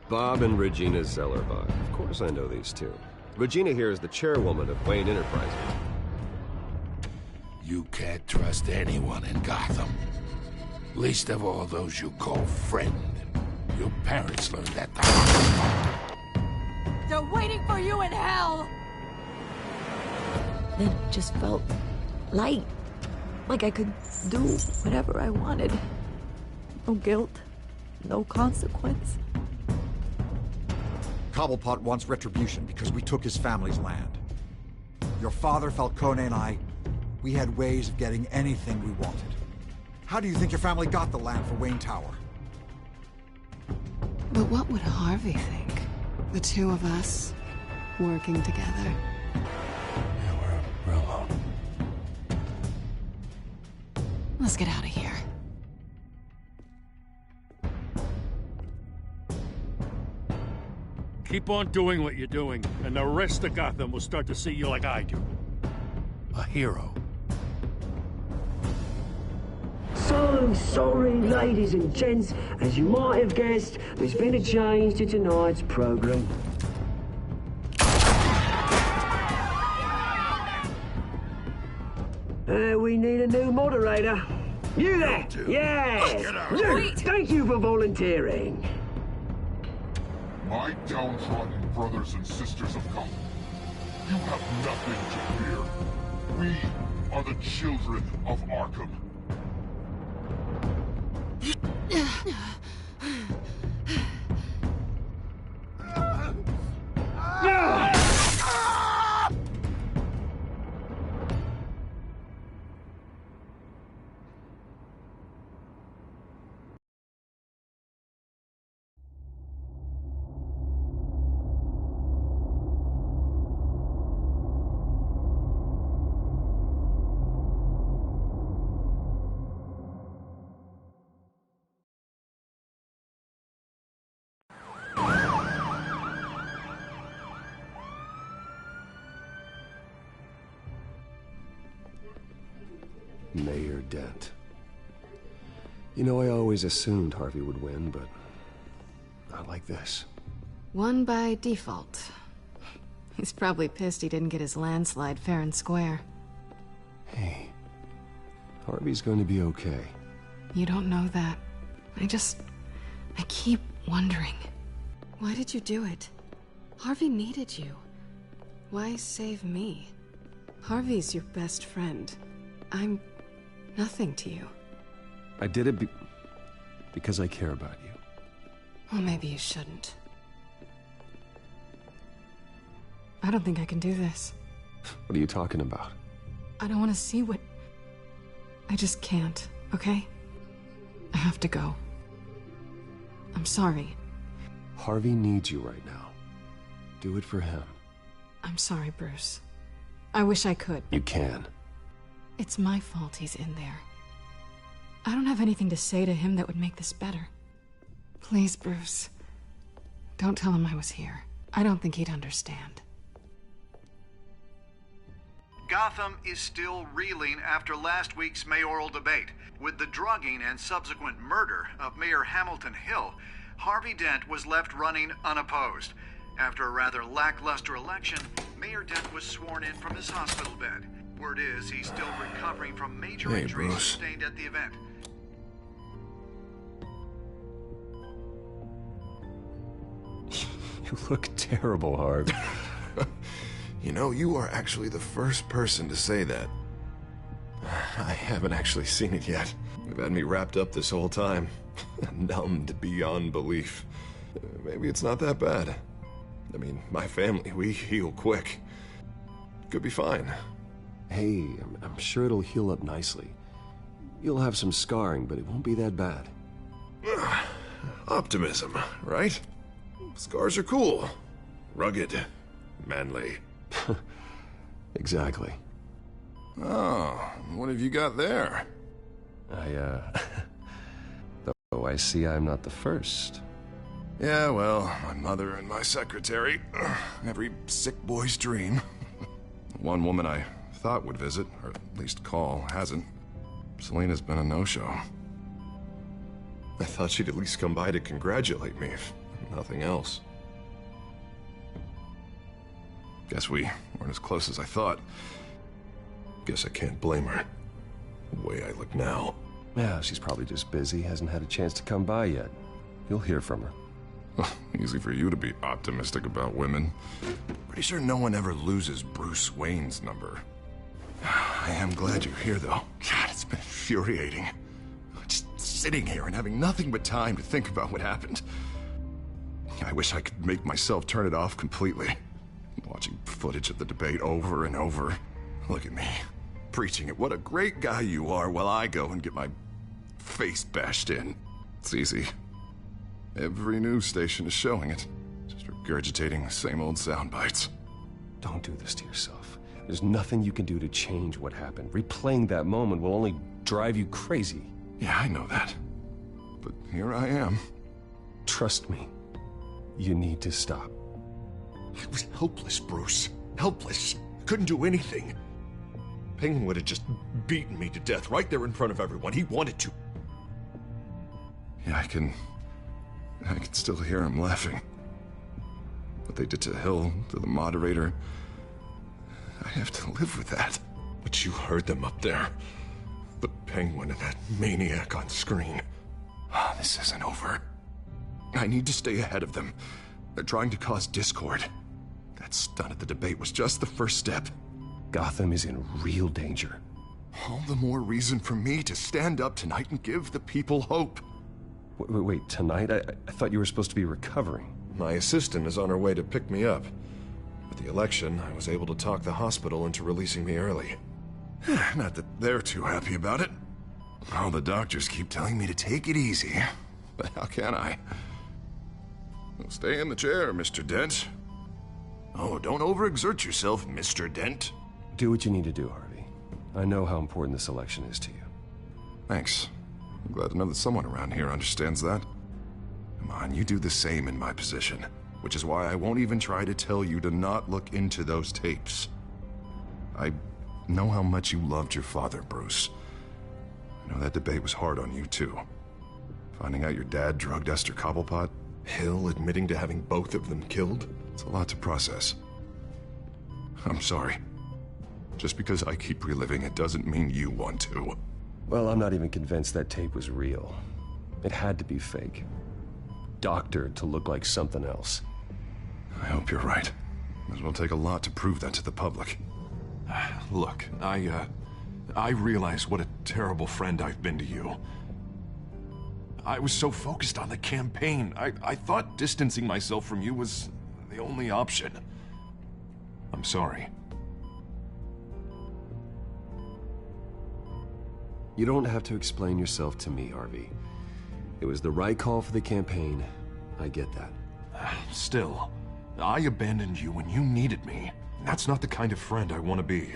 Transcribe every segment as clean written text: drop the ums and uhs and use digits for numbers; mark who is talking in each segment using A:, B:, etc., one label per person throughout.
A: Bob and Regina Zellerbach. Of course I know these two. Regina here is the chairwoman of Wayne Enterprises.
B: You can't trust anyone in Gotham. Least of all those you call friend. Your parents learned that the hard way.
C: They're waiting for you in hell!
D: Then it just felt light. Like I could do whatever I wanted. No guilt, no consequence.
E: Cobblepot wants retribution because we took his family's land. Your father, Falcone, and I, we had ways of getting anything we wanted. How do you think your family got the land for Wayne Tower?
F: But what would Harvey think? The two of us, working together.
B: Yeah, we're alone.
F: Let's get out of here.
G: Keep on doing what you're doing, and the rest of Gotham will start to see you like I do.
B: A hero.
H: So sorry, ladies and gents. As you might have guessed, there's been a change to tonight's program. We need a new moderator. You there? Yes! You! Thank you for volunteering.
I: My downtrodden brothers and sisters of Gotham, you have nothing to fear. We are the children of Arkham.
A: Mayor Dent. You know, I always assumed Harvey would win, but not like this.
F: Won by default. He's probably pissed he didn't get his landslide fair and square.
A: Hey, Harvey's going to be okay.
F: You don't know that. I keep wondering. Why did you do it? Harvey needed you. Why save me? Harvey's your best friend. I'm nothing to you.
A: I did it because I care about you.
F: Well, maybe you shouldn't. I don't think I can do this.
A: What are you talking about?
F: I don't want to see what... I just can't, okay? I have to go. I'm sorry.
A: Harvey needs you right now. Do it for him.
F: I'm sorry, Bruce. I wish I could.
A: You can.
F: It's my fault he's in there. I don't have anything to say to him that would make this better. Please, Bruce. Don't tell him I was here. I don't think he'd understand.
J: Gotham is still reeling after last week's mayoral debate. With the drugging and subsequent murder of Mayor Hamilton Hill, Harvey Dent was left running unopposed. After a rather lackluster election, Mayor Dent was sworn in from his hospital bed. Word is he's still recovering from major injuries sustained at the event.
A: You look terrible, Harv.
K: You know, you are actually the first person to say that. I haven't actually seen it yet. You've had me wrapped up this whole time. Numbed beyond belief. Maybe it's not that bad. I mean, my family, we heal quick. Could be fine.
A: Hey, I'm sure it'll heal up nicely. You'll have some scarring, but it won't be that bad.
K: Optimism, right? Scars are cool. Rugged. Manly.
A: Exactly.
K: Oh, what have you got there?
A: Though I see I'm not the first.
K: Yeah, well, my mother and my secretary. Every sick boy's dream. One woman I thought would visit, or at least call, hasn't. Selena's been a no-show. I thought she'd at least come by to congratulate me. nothing else. Guess we weren't as close as I thought. Guess I can't blame her. The way I look now.
A: Yeah, she's probably just busy, hasn't had a chance to come by yet. You'll hear from her.
K: Easy for you to be optimistic about women. Pretty sure no one ever loses Bruce Wayne's number. I am glad you're here, though. God, it's been infuriating. Just sitting here and having nothing but time to think about what happened. I wish I could make myself turn it off completely. Watching footage of the debate over and over. Look at me, preaching it. What a great guy you are, while I go and get my face bashed in. It's easy. Every news station is showing it. Just regurgitating the same old sound bites.
A: Don't do this to yourself. There's nothing you can do to change what happened. Replaying that moment will only drive you crazy.
K: Yeah, I know that. But here I am.
A: Trust me. You need to stop.
K: I was helpless, Bruce. Helpless. Couldn't do anything. Penguin would have just beaten me to death right there in front of everyone. He wanted to. Yeah, I can still hear him laughing. What they did to Hill, to the moderator. I have to live with that. But you heard them up there. The Penguin and that maniac on screen. This isn't over. I need to stay ahead of them. They're trying to cause discord. That stunt at the debate was just the first step.
A: Gotham is in real danger.
K: All the more reason for me to stand up tonight and give the people hope.
A: Wait, tonight? I thought you were supposed to be recovering.
K: My assistant is on her way to pick me up. With the election, I was able to talk the hospital into releasing me early. Not that they're too happy about it. All the doctors keep telling me to take it easy. But how can I? Well, stay in the chair, Mr. Dent. Oh, don't overexert yourself, Mr. Dent.
A: Do what you need to do, Harvey. I know how important this election is to you.
K: Thanks. I'm glad to know that someone around here understands that. Come on, you do the same in my position. Which is why I won't even try to tell you to not look into those tapes. I know how much you loved your father, Bruce. I know that debate was hard on you, too. Finding out your dad drugged Esther Cobblepot, Hill admitting to having both of them killed, it's a lot to process. I'm sorry. Just because I keep reliving it doesn't mean you want to.
A: Well, I'm not even convinced that tape was real. It had to be fake. Doctored to look like something else.
K: I hope you're right. It will take a lot to prove that to the public.
L: Look, I realize what a terrible friend I've been to you. I was so focused on the campaign. I thought distancing myself from you was the only option. I'm sorry.
A: You don't have to explain yourself to me, Harvey. It was the right call for the campaign. I get that.
L: Still, I abandoned you when you needed me. That's not the kind of friend I want to be.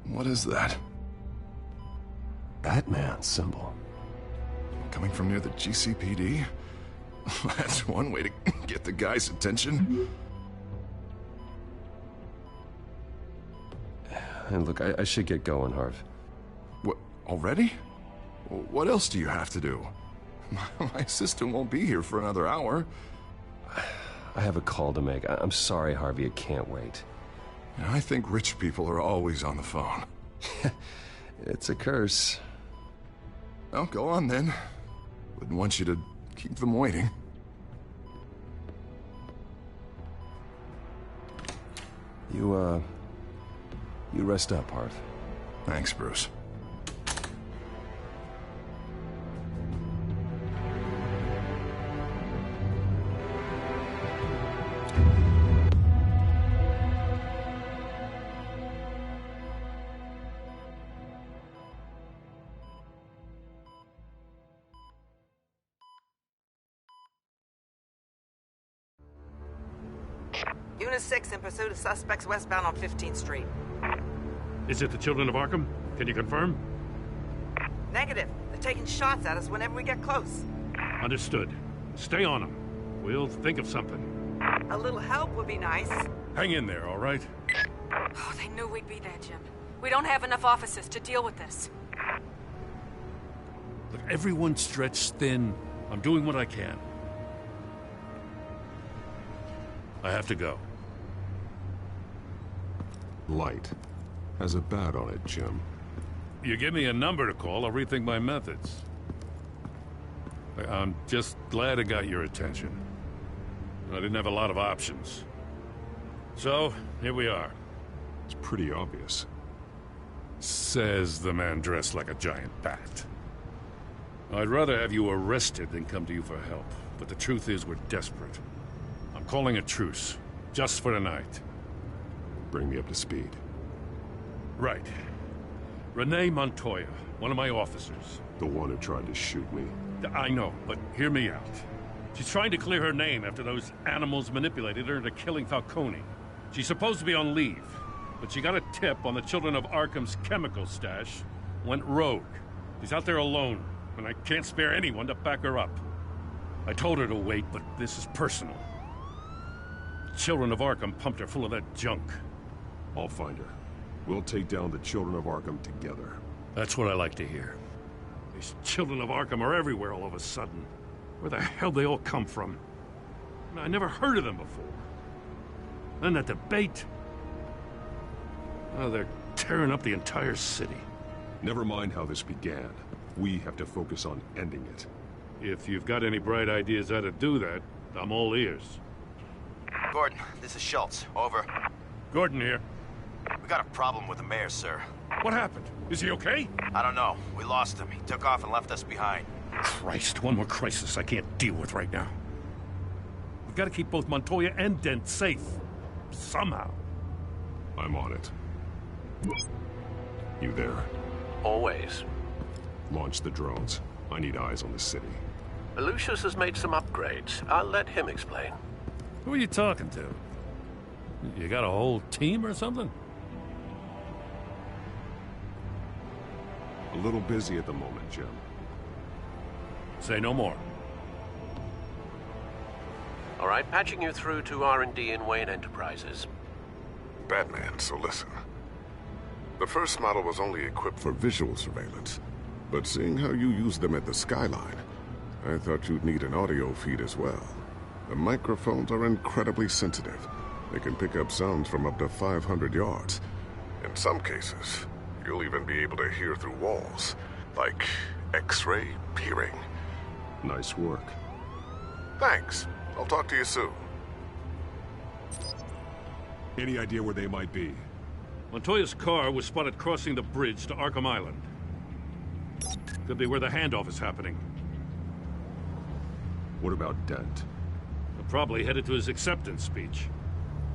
K: What is that?
A: Batman symbol.
K: Coming from near the GCPD? That's one way to get the guy's attention.
A: And look, I should get going, Harv.
K: What, already? What else do you have to do? My assistant won't be here for another hour.
A: I have a call to make. I'm sorry, Harvey, I can't wait.
K: I think rich people are always on the phone.
A: It's a curse.
K: Well, go on then. Wouldn't want you to keep them waiting.
A: You rest up, Harv.
K: Thanks, Bruce.
M: Unit 6 in pursuit of suspects westbound on 15th Street.
G: Is it the Children of Arkham? Can you confirm?
M: Negative. They're taking shots at us whenever we get close.
G: Understood. Stay on them. We'll think of something.
M: A little help would be nice.
G: Hang in there, all right?
C: Oh, they knew we'd be there, Jim. We don't have enough officers to deal with this.
G: Look, everyone's stretched thin. I'm doing what I can. I have to go.
N: Light. Has a bat on it, Jim.
G: You give me a number to call, I'll rethink my methods. I'm just glad I got your attention. I didn't have a lot of options. So, here we are.
N: It's pretty obvious.
G: Says the man dressed like a giant bat. I'd rather have you arrested than come to you for help. But the truth is, we're desperate. I'm calling a truce. Just for tonight.
N: Bring me up to speed.
G: Right. Renee Montoya, one of my officers.
N: The one who tried to shoot me.
G: I know, but hear me out. She's trying to clear her name after those animals manipulated her into killing Falcone. She's supposed to be on leave, but she got a tip on the Children of Arkham's chemical stash, went rogue. She's out there alone, and I can't spare anyone to back her up. I told her to wait, but this is personal. Children of Arkham pumped her full of that junk.
N: I'll find her. We'll take down the Children of Arkham together.
G: That's what I like to hear. These Children of Arkham are everywhere all of a sudden. Where the hell they all come from? I never heard of them before. Then that debate. Oh, they're tearing up the entire city.
N: Never mind how this began. We have to focus on ending it.
G: If you've got any bright ideas how to do that, I'm all ears.
O: Gordon, this is Schultz. Over.
G: Gordon here.
O: We got a problem with the mayor, sir.
G: What happened? Is he okay?
O: I don't know. We lost him. He took off and left us behind.
G: Christ, one more crisis I can't deal with right now. We've got to keep both Montoya and Dent safe. Somehow.
N: I'm on it. You there?
P: Always.
N: Launch the drones. I need eyes on the city.
P: Lucius has made some upgrades. I'll let him explain.
G: Who are you talking to? You got a whole team or something?
N: A little busy at the moment, Jim.
G: Say no more.
P: All right, patching you through to R&D in Wayne Enterprises.
I: Batman, so listen. The first model was only equipped for visual surveillance, but seeing how you use them at the Skyline, I thought you'd need an audio feed as well. The microphones are incredibly sensitive. They can pick up sounds from up to 500 yards. In some cases, you'll even be able to hear through walls, like X-ray peering.
N: Nice work.
I: Thanks. I'll talk to you soon.
N: Any idea where they might be?
G: Montoya's car was spotted crossing the bridge to Arkham Island. Could be where the handoff is happening.
N: What about Dent?
G: They're probably headed to his acceptance speech.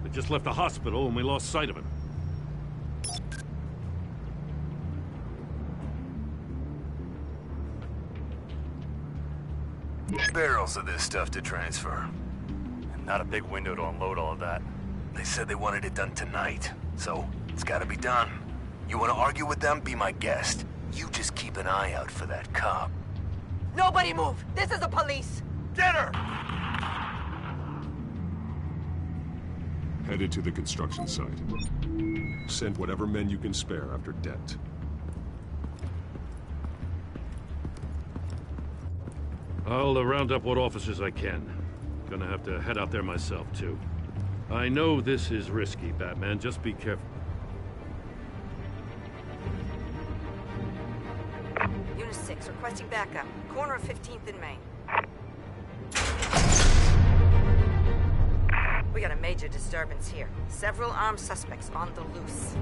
G: They just left the hospital and we lost sight of him.
Q: Barrels of this stuff to transfer. And not a big window to unload all of that. They said they wanted it done tonight, so it's gotta be done. You wanna argue with them? Be my guest. You just keep an eye out for that cop.
M: Nobody move! This is the police!
Q: Get her!
N: Headed to the construction site. Send whatever men you can spare after Dent.
G: I'll round up what officers I can. Gonna have to head out there myself, too. I know this is risky, Batman. Just be careful.
C: Unit 6, requesting backup. Corner of 15th and Main. We got a major disturbance here. Several armed suspects on the loose.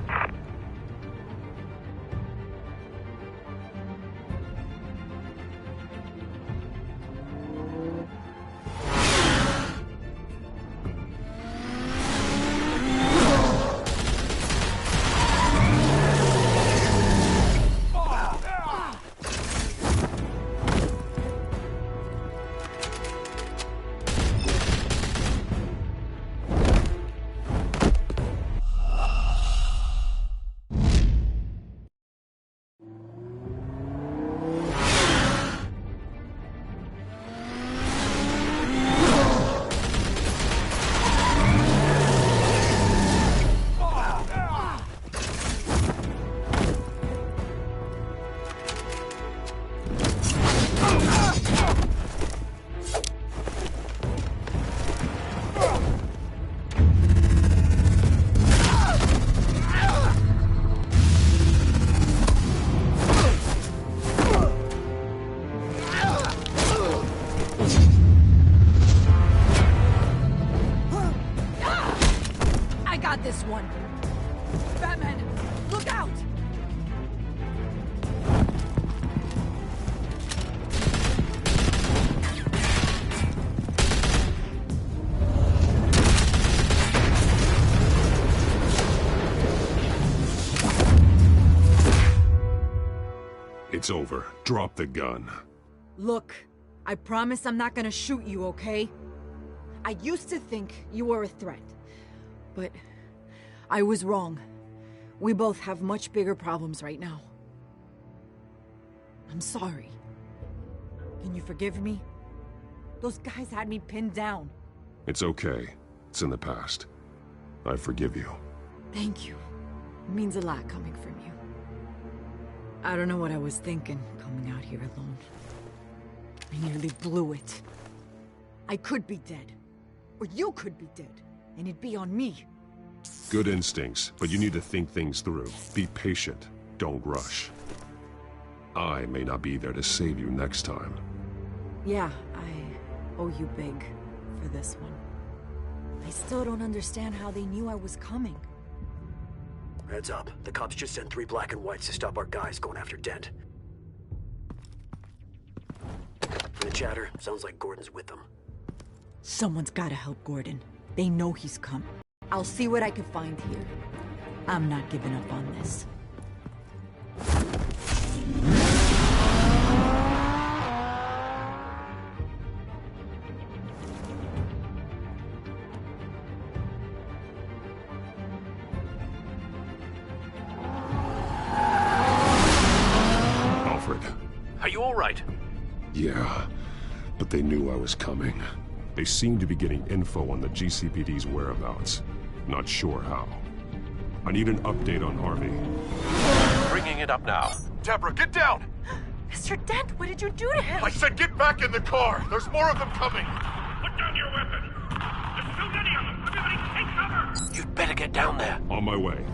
D: one. Batman, look out!
N: It's over. Drop the gun.
D: Look, I promise I'm not gonna shoot you, okay? I used to think you were a threat, but I was wrong. We both have much bigger problems right now. I'm sorry. Can you forgive me? Those guys had me pinned down.
N: It's okay. It's in the past. I forgive you.
D: Thank you. It means a lot coming from you. I don't know what I was thinking, coming out here alone. I nearly blew it. I could be dead. Or you could be dead. And it'd be on me.
N: Good instincts, but you need to think things through. Be patient. Don't rush. I may not be there to save you next time.
D: Yeah, I owe you big for this one. I still don't understand how they knew I was coming.
H: Heads up. The cops just sent 3 black and whites to stop our guys going after Dent. From the chatter, sounds like Gordon's with them.
D: Someone's gotta help Gordon. They know he's come. I'll see what I can find here. I'm not giving up on this.
P: Are you all right?
N: Yeah, but they knew I was coming. They seem to be getting info on the GCPD's whereabouts. Not sure how. I need an update on Harvey.
P: Bringing it up now.
L: Deborah, get down!
D: Mr. Dent, what did you do to him?
L: I said get back in the car! There's more of them coming!
G: Put down your weapon! There's too many of them! Everybody take cover!
P: You'd better get down there.
N: On my way.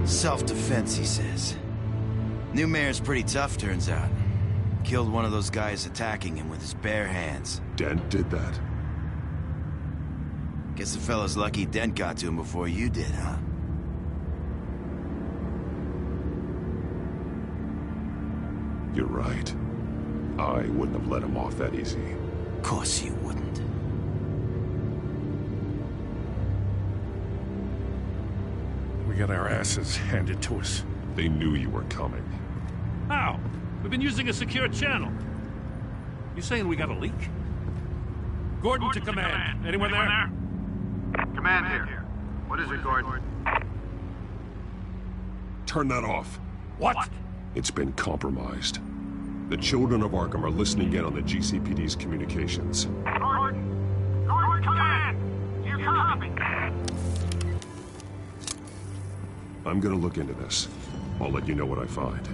O: Self-defense, he says. New mayor's pretty tough, turns out. Killed one of those guys attacking him with his bare hands.
N: Dent did that?
O: Guess the fella's lucky Dent got to him before you did, huh?
N: You're right. I wouldn't have let him off that easy.
O: Of course you wouldn't.
G: We got our asses handed to us.
N: They knew you were coming.
G: How? We've been using a secure channel. You saying we got a leak? Gordon to command. Anyone there?
J: Command here. What is it, Gordon?
N: Turn that off.
G: What?
N: It's been compromised. The children of Arkham are listening in on the GCPD's communications.
G: Gordon! Gordon, command! You copy?
N: I'm gonna look into this. I'll let you know what I find.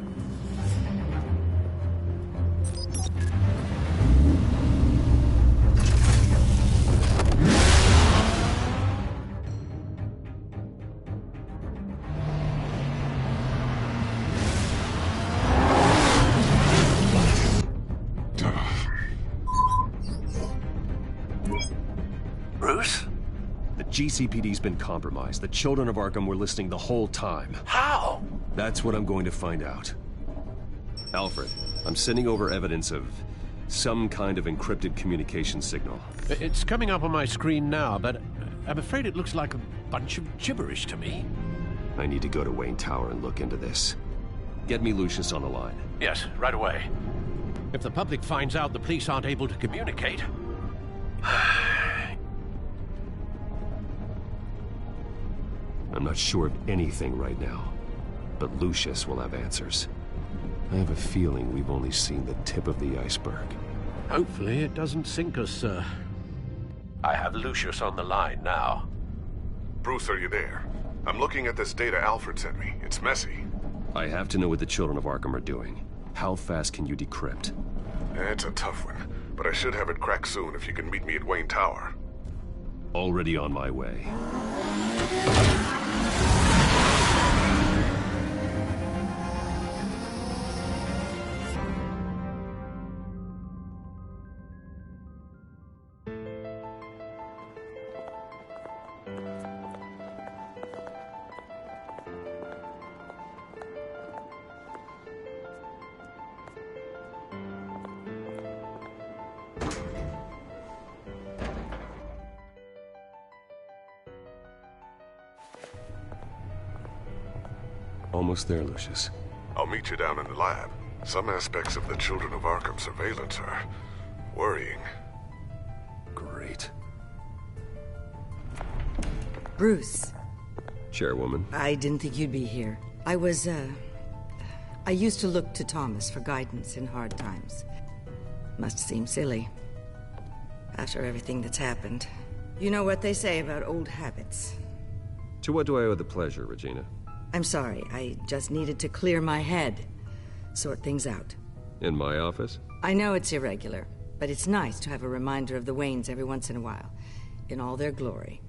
P: Bruce?
A: The GCPD's been compromised. The children of Arkham were listening the whole time.
P: How?
A: That's what I'm going to find out. Alfred, I'm sending over evidence of some kind of encrypted communication signal.
P: It's coming up on my screen now, but I'm afraid it looks like a bunch of gibberish to me.
A: I need to go to Wayne Tower and look into this. Get me Lucius on the line.
P: Yes, right away. If the public finds out the police aren't able to communicate...
A: I'm not sure of anything right now, but Lucius will have answers. I have a feeling we've only seen the tip of the iceberg.
P: Hopefully it doesn't sink us, sir.
N: I have Lucius on the line now.
I: Bruce, are you there? I'm looking at this data Alfred sent me. It's messy.
A: I have to know what the children of Arkham are doing. How fast can you decrypt?
I: It's a tough one, but I should have it cracked soon if you can meet me at Wayne Tower.
A: Already on my way. Almost there, Lucius.
I: I'll meet you down in the lab. Some aspects of the Children of Arkham surveillance are worrying.
A: Great.
R: Bruce.
A: Chairwoman.
R: I didn't think you'd be here. I used to look to Thomas for guidance in hard times. Must seem silly. After everything that's happened. You know what they say about old habits.
A: To what do I owe the pleasure, Regina?
R: I'm sorry, I just needed to clear my head. Sort things out.
A: In my office?
R: I know it's irregular, but it's nice to have a reminder of the Waynes every once in a while. In all their glory.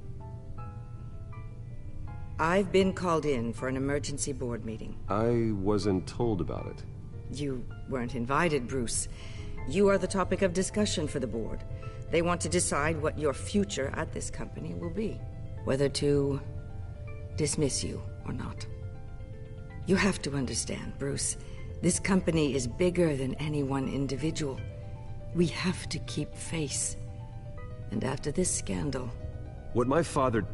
R: I've been called in for an emergency board meeting.
A: I wasn't told about it.
R: You weren't invited, Bruce. You are the topic of discussion for the board. They want to decide what your future at this company will be. Whether to dismiss you or not. You have to understand, Bruce. This company is bigger than any one individual. We have to keep face. And after this scandal...
A: What my father...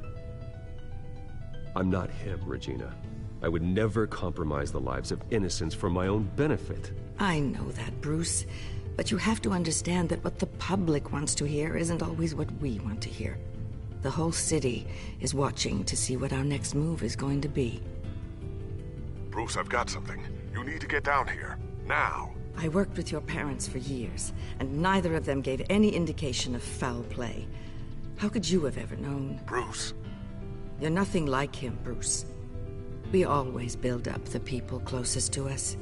A: I'm not him, Regina. I would never compromise the lives of innocents for my own benefit.
R: I know that, Bruce. But you have to understand that what the public wants to hear isn't always what we want to hear. The whole city is watching to see what our next move is going to be.
I: Bruce, I've got something. You need to get down here. Now.
R: I worked with your parents for years, and neither of them gave any indication of foul play. How could you have ever known?
I: Bruce.
R: You're nothing like him, Bruce. We always build up the people closest to us.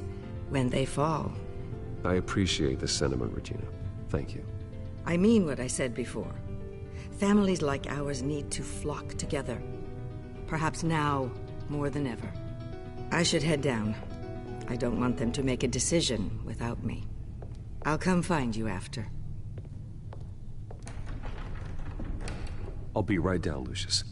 R: When they fall...
A: I appreciate the sentiment, Regina. Thank you.
R: I mean what I said before. Families like ours need to flock together. Perhaps now, more than ever. I should head down. I don't want them to make a decision without me. I'll come find you after.
A: I'll be right down, Lucius.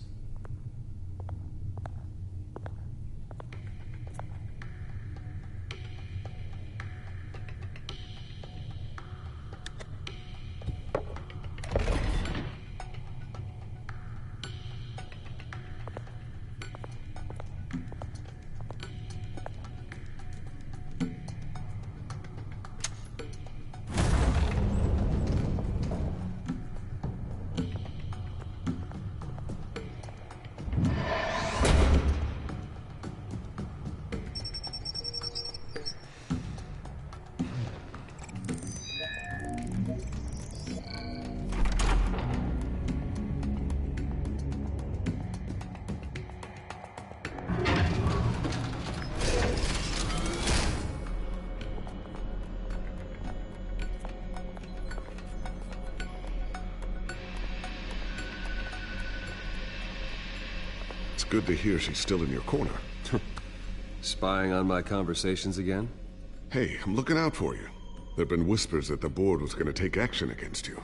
I: Good to hear she's still in your corner.
A: Spying on my conversations again?
I: Hey, I'm looking out for you. There've been whispers that the board was going to take action against you.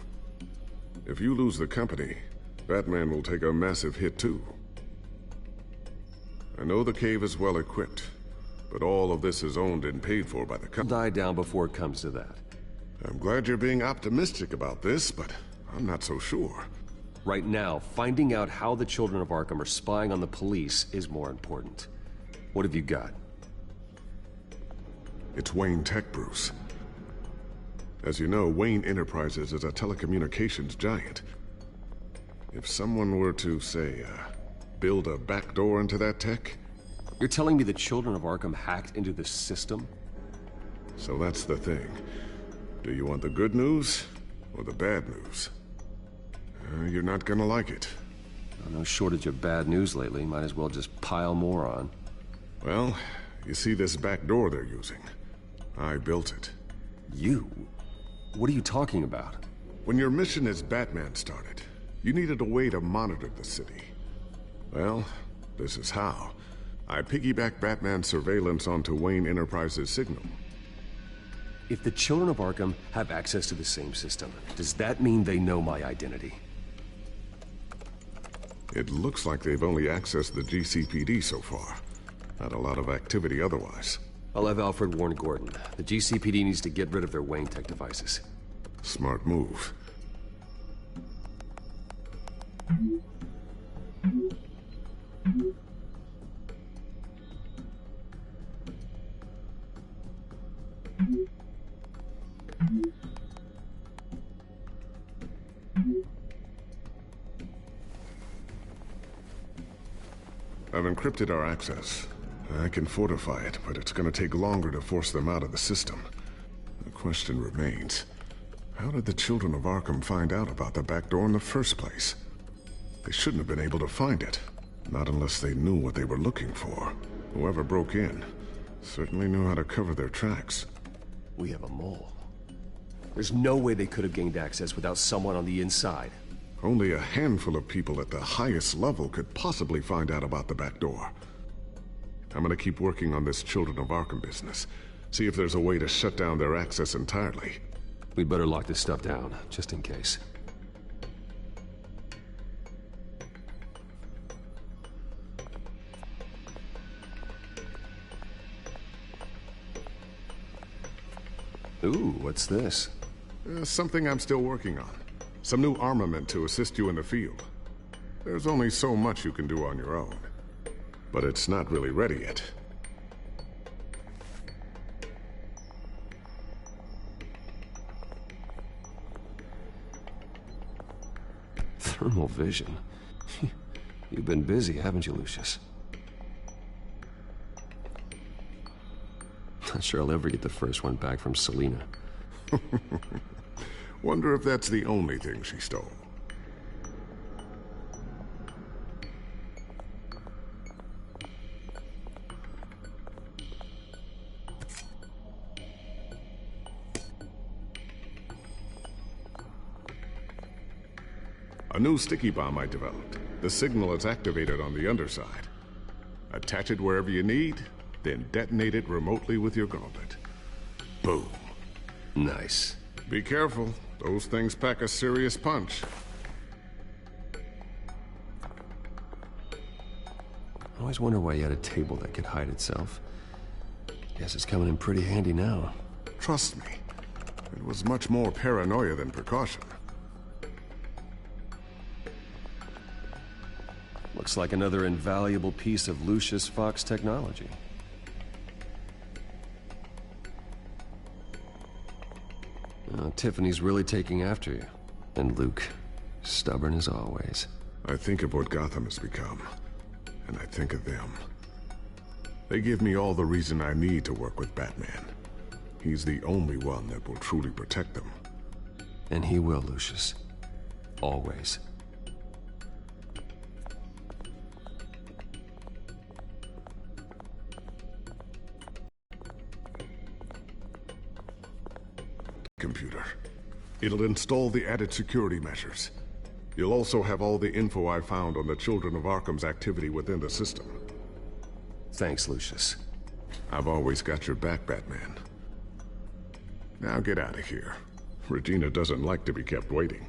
I: If you lose the company, Batman will take a massive hit too. I know the cave is well equipped, but all of this is owned and paid for by the company.
A: Die down before it comes to that.
I: I'm glad you're being optimistic about this, but I'm not so sure.
A: Right now, finding out how the Children of Arkham are spying on the police is more important. What have you got?
I: It's Wayne Tech, Bruce. As you know, Wayne Enterprises is a telecommunications giant. If someone were to, say, build a backdoor into that tech...
A: You're telling me the Children of Arkham hacked into the system?
I: So that's the thing. Do you want the good news or the bad news? You're not gonna like it.
A: No shortage of bad news lately. Might as well just pile more on.
I: Well, you see this back door they're using? I built it.
A: You? What are you talking about?
I: When your mission as Batman started, you needed a way to monitor the city. Well, this is how. I piggybacked Batman's surveillance onto Wayne Enterprises' signal.
A: If the children of Arkham have access to the same system, does that mean they know my identity?
I: It looks like they've only accessed the GCPD so far. Not a lot of activity otherwise.
A: I'll have Alfred warn Gordon. The GCPD needs to get rid of their Wayne Tech devices.
I: Smart move. I've encrypted our access. I can fortify it, but it's gonna take longer to force them out of the system. The question remains, how did the children of Arkham find out about the back door in the first place? They shouldn't have been able to find it. Not unless they knew what they were looking for. Whoever broke in certainly knew how to cover their tracks.
A: We have a mole. There's no way they could have gained access without someone on the inside.
I: Only a handful of people at the highest level could possibly find out about the back door. I'm gonna keep working on this Children of Arkham business. See if there's a way to shut down their access entirely.
A: We'd better lock this stuff down, just in case. Ooh, what's this?
I: Something I'm still working on. Some new armament to assist you in the field. There's only so much you can do on your own. But it's not really ready yet.
A: Thermal vision. You've been busy, haven't you, Lucius? Not sure I'll ever get the first one back from Selina.
I: Wonder if that's the only thing she stole. A new sticky bomb I developed. The signal is activated on the underside. Attach it wherever you need, then detonate it remotely with your gauntlet. Boom.
A: Nice.
I: Be careful. Those things pack a serious punch.
A: I always wonder why you had a table that could hide itself. Guess it's coming in pretty handy now.
I: Trust me. It was much more paranoia than precaution.
A: Looks like another invaluable piece of Lucius Fox technology. Tiffany's really taking after you. And Luke, stubborn as always.
I: I think of what Gotham has become, and I think of them. They give me all the reason I need to work with Batman. He's the only one that will truly protect them.
A: And he will, Lucius. Always.
I: Computer. It'll install the added security measures. You'll also have all the info I found on the Children of Arkham's activity within the system.
A: Thanks, Lucius.
I: I've always got your back, Batman. Now get out of here. Regina doesn't like to be kept waiting.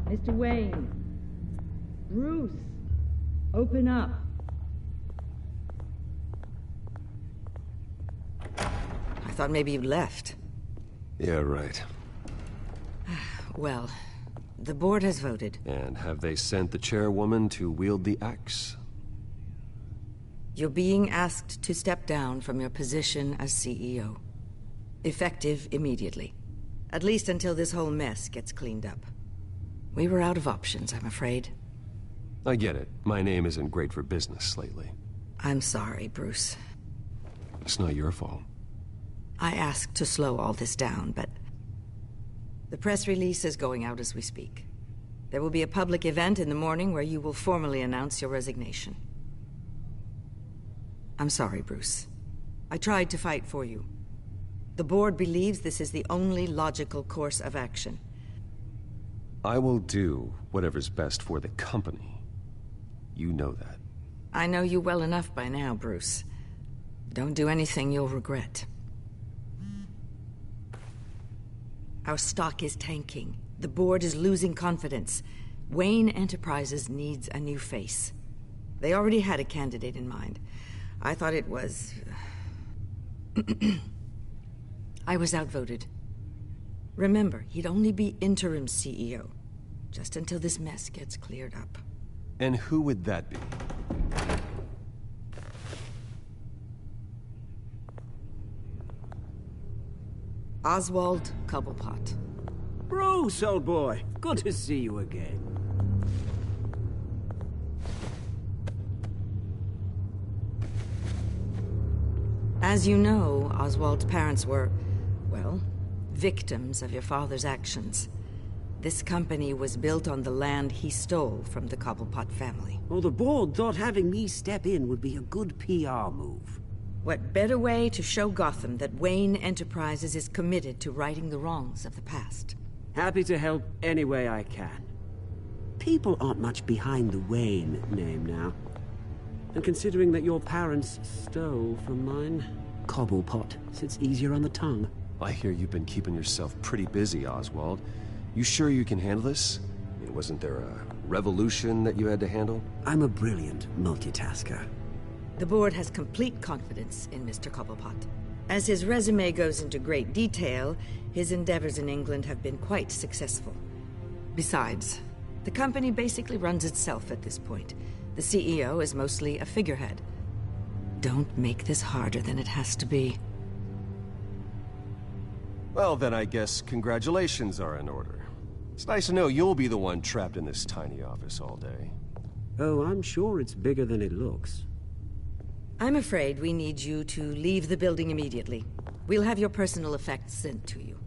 S: Mr. Wayne. Bruce. Open up.
R: thought maybe you left.
A: Yeah, right.
R: Well, the board has voted.
A: And have they sent the chairwoman to wield the axe?
R: You're being asked to step down from your position as CEO. Effective immediately. At least until this whole mess gets cleaned up. We were out of options, I'm afraid.
A: I get it. My name isn't great for business lately.
R: I'm sorry, Bruce.
A: It's not your fault.
R: I asked to slow all this down, but... the press release is going out as we speak. There will be a public event in the morning where you will formally announce your resignation. I'm sorry, Bruce. I tried to fight for you. The board believes this is the only logical course of action.
A: I will do whatever's best for the company. You know that.
R: I know you well enough by now, Bruce. Don't do anything you'll regret. Our stock is tanking. The board is losing confidence. Wayne Enterprises needs a new face. They already had a candidate in mind. I thought it was... I was outvoted. Remember, he'd only be interim CEO, just until this mess gets cleared up.
A: And who would that be?
R: Oswald Cobblepot.
T: Bruce, old boy. Good to see you again.
R: As you know, Oswald's parents were, well, victims of your father's actions. This company was built on the land he stole from the Cobblepot family.
T: Well, the board thought having me step in would be a good PR move.
R: What better way to show Gotham that Wayne Enterprises is committed to righting the wrongs of the past?
T: Happy to help any way I can. People aren't much behind the Wayne name now. And considering that your parents stole from mine, Cobblepot sits easier on the tongue.
A: I hear you've been keeping yourself pretty busy, Oswald. You sure you can handle this? I mean, wasn't there a revolution that you had to handle?
T: I'm a brilliant multitasker.
R: The board has complete confidence in Mr. Cobblepot. As his resume goes into great detail, his endeavors in England have been quite successful. Besides, the company basically runs itself at this point. The CEO is mostly a figurehead. Don't make this harder than it has to be.
A: Well, then I guess congratulations are in order. It's nice to know you'll be the one trapped in this tiny office all day.
T: Oh, I'm sure it's bigger than it looks.
R: I'm afraid we need you to leave the building immediately. We'll have your personal effects sent to you.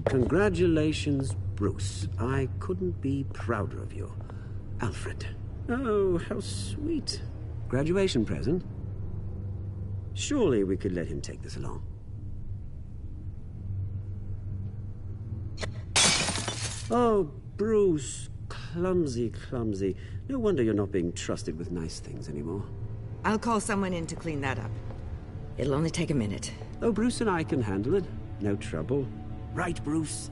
T: Congratulations, Bruce. I couldn't be prouder of you. Alfred. Oh, how sweet. Graduation present? Surely we could let him take this along. Oh, Bruce. Clumsy, clumsy. No wonder you're not being trusted with nice things anymore.
R: I'll call someone in to clean that up. It'll only take a minute.
T: Oh, Bruce and I can handle it. No trouble. Right, Bruce?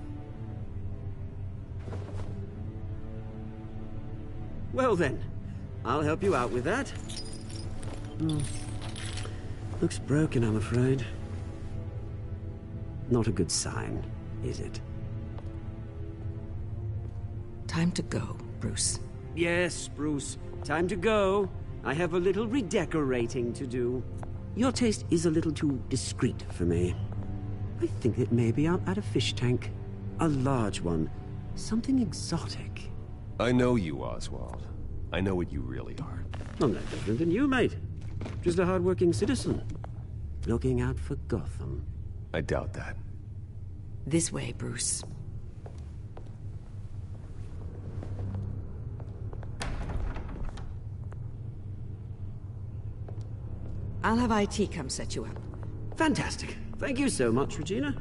T: Well then, I'll help you out with that. Looks broken, I'm afraid. Not a good sign, is it?
R: Time to go, Bruce.
T: Yes, Bruce. Time to go. I have a little redecorating to do. Your taste is a little too discreet for me. I think that maybe I'll add a fish tank. A large one. Something exotic.
A: I know you, Oswald. I know what you really are.
T: I'm no different than you, mate. Just a hard-working citizen. Looking out for Gotham.
A: I doubt that.
R: This way, Bruce. I'll have IT come set you up.
T: Fantastic. Thank you so much, Regina.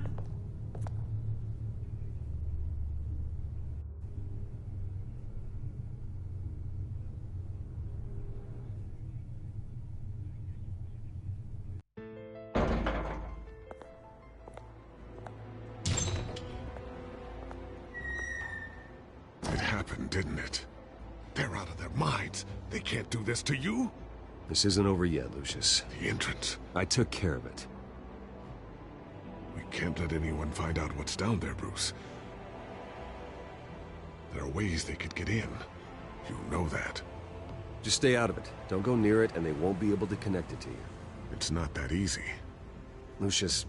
I: It happened, didn't it? They're out of their minds. They can't do this to you.
A: This isn't over yet, Lucius.
I: The entrance.
A: I took care of it.
I: We can't let anyone find out what's down there, Bruce. There are ways they could get in. You know that.
A: Just stay out of it. Don't go near it, and they won't be able to connect it to you.
I: It's not that easy.
A: Lucius,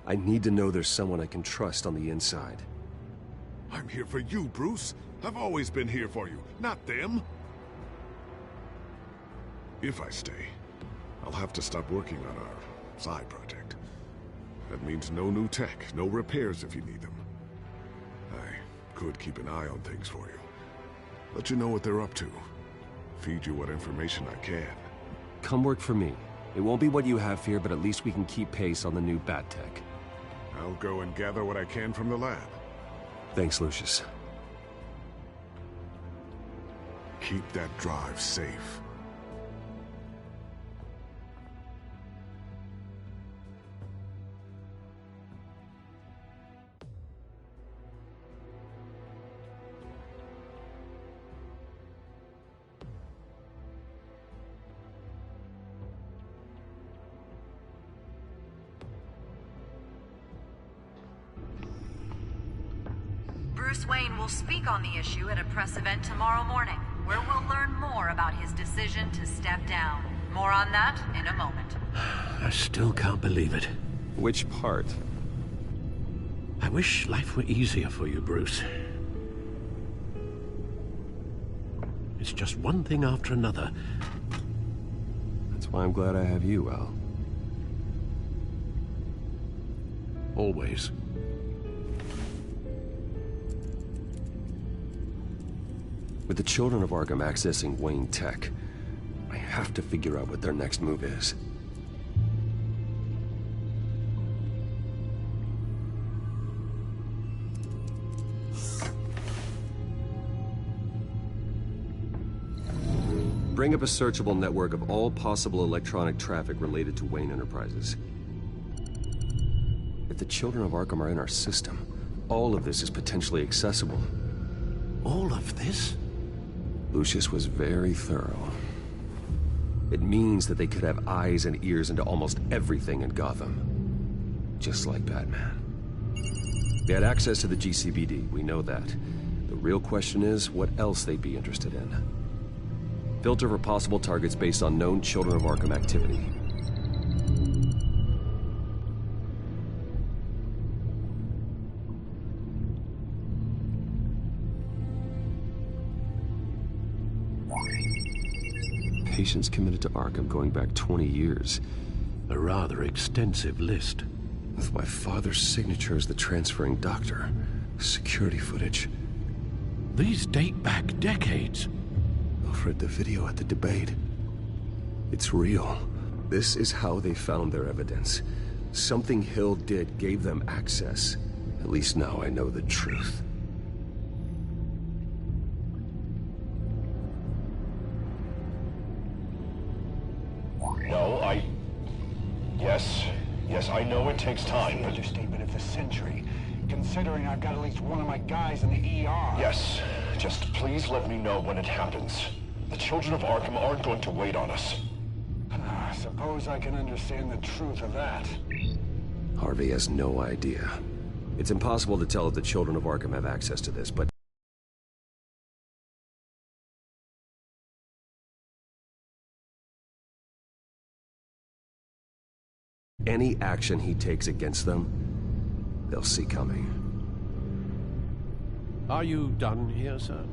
A: I need to know there's someone I can trust on the inside.
I: I'm here for you, Bruce. I've always been here for you, not them. If I stay, I'll have to stop working on our side project. That means no new tech, no repairs if you need them. I could keep an eye on things for you. Let you know what they're up to. Feed you what information I can.
A: Come work for me. It won't be what you have here, but at least we can keep pace on the new bat tech.
I: I'll go and gather what I can from the lab.
A: Thanks, Lucius.
I: Keep that drive safe.
U: Bruce Wayne will speak on the issue at a press event tomorrow morning, where we'll learn more about his decision to step down. More on that in a moment.
P: I still can't believe it.
A: Which part?
P: I wish life were easier for you, Bruce. It's just one thing after another.
A: That's why I'm glad I have you, Al.
P: Always.
A: With the children of Arkham accessing Wayne Tech, I have to figure out what their next move is. Bring up a searchable network of all possible electronic traffic related to Wayne Enterprises. If the children of Arkham are in our system, all of this is potentially accessible.
P: All of this?
A: Lucius was very thorough. It means that they could have eyes and ears into almost everything in Gotham. Just like Batman. They had access to the GCPD, we know that. The real question is, what else they'd be interested in. Filter for possible targets based on known Children of Arkham activity. Patients committed to Arkham going back 20 years.
P: A rather extensive list.
A: With my father's signature as the transferring doctor. Security footage.
P: These date back decades.
A: I've read the video at the debate. It's real. This is how they found their evidence. Something Hill did gave them access. At least now I know the truth.
V: No, Yes, I know it takes time, but...
W: Understatement of the century, considering I've got at least one of my guys in the ER.
V: Yes, just please let me know when it happens. The children of Arkham aren't going to wait on us.
W: I suppose I can understand the truth of that.
A: Harvey has no idea. It's impossible to tell if the children of Arkham have access to this, but... any action he takes against them, they'll see coming.
P: Are you done here, sir?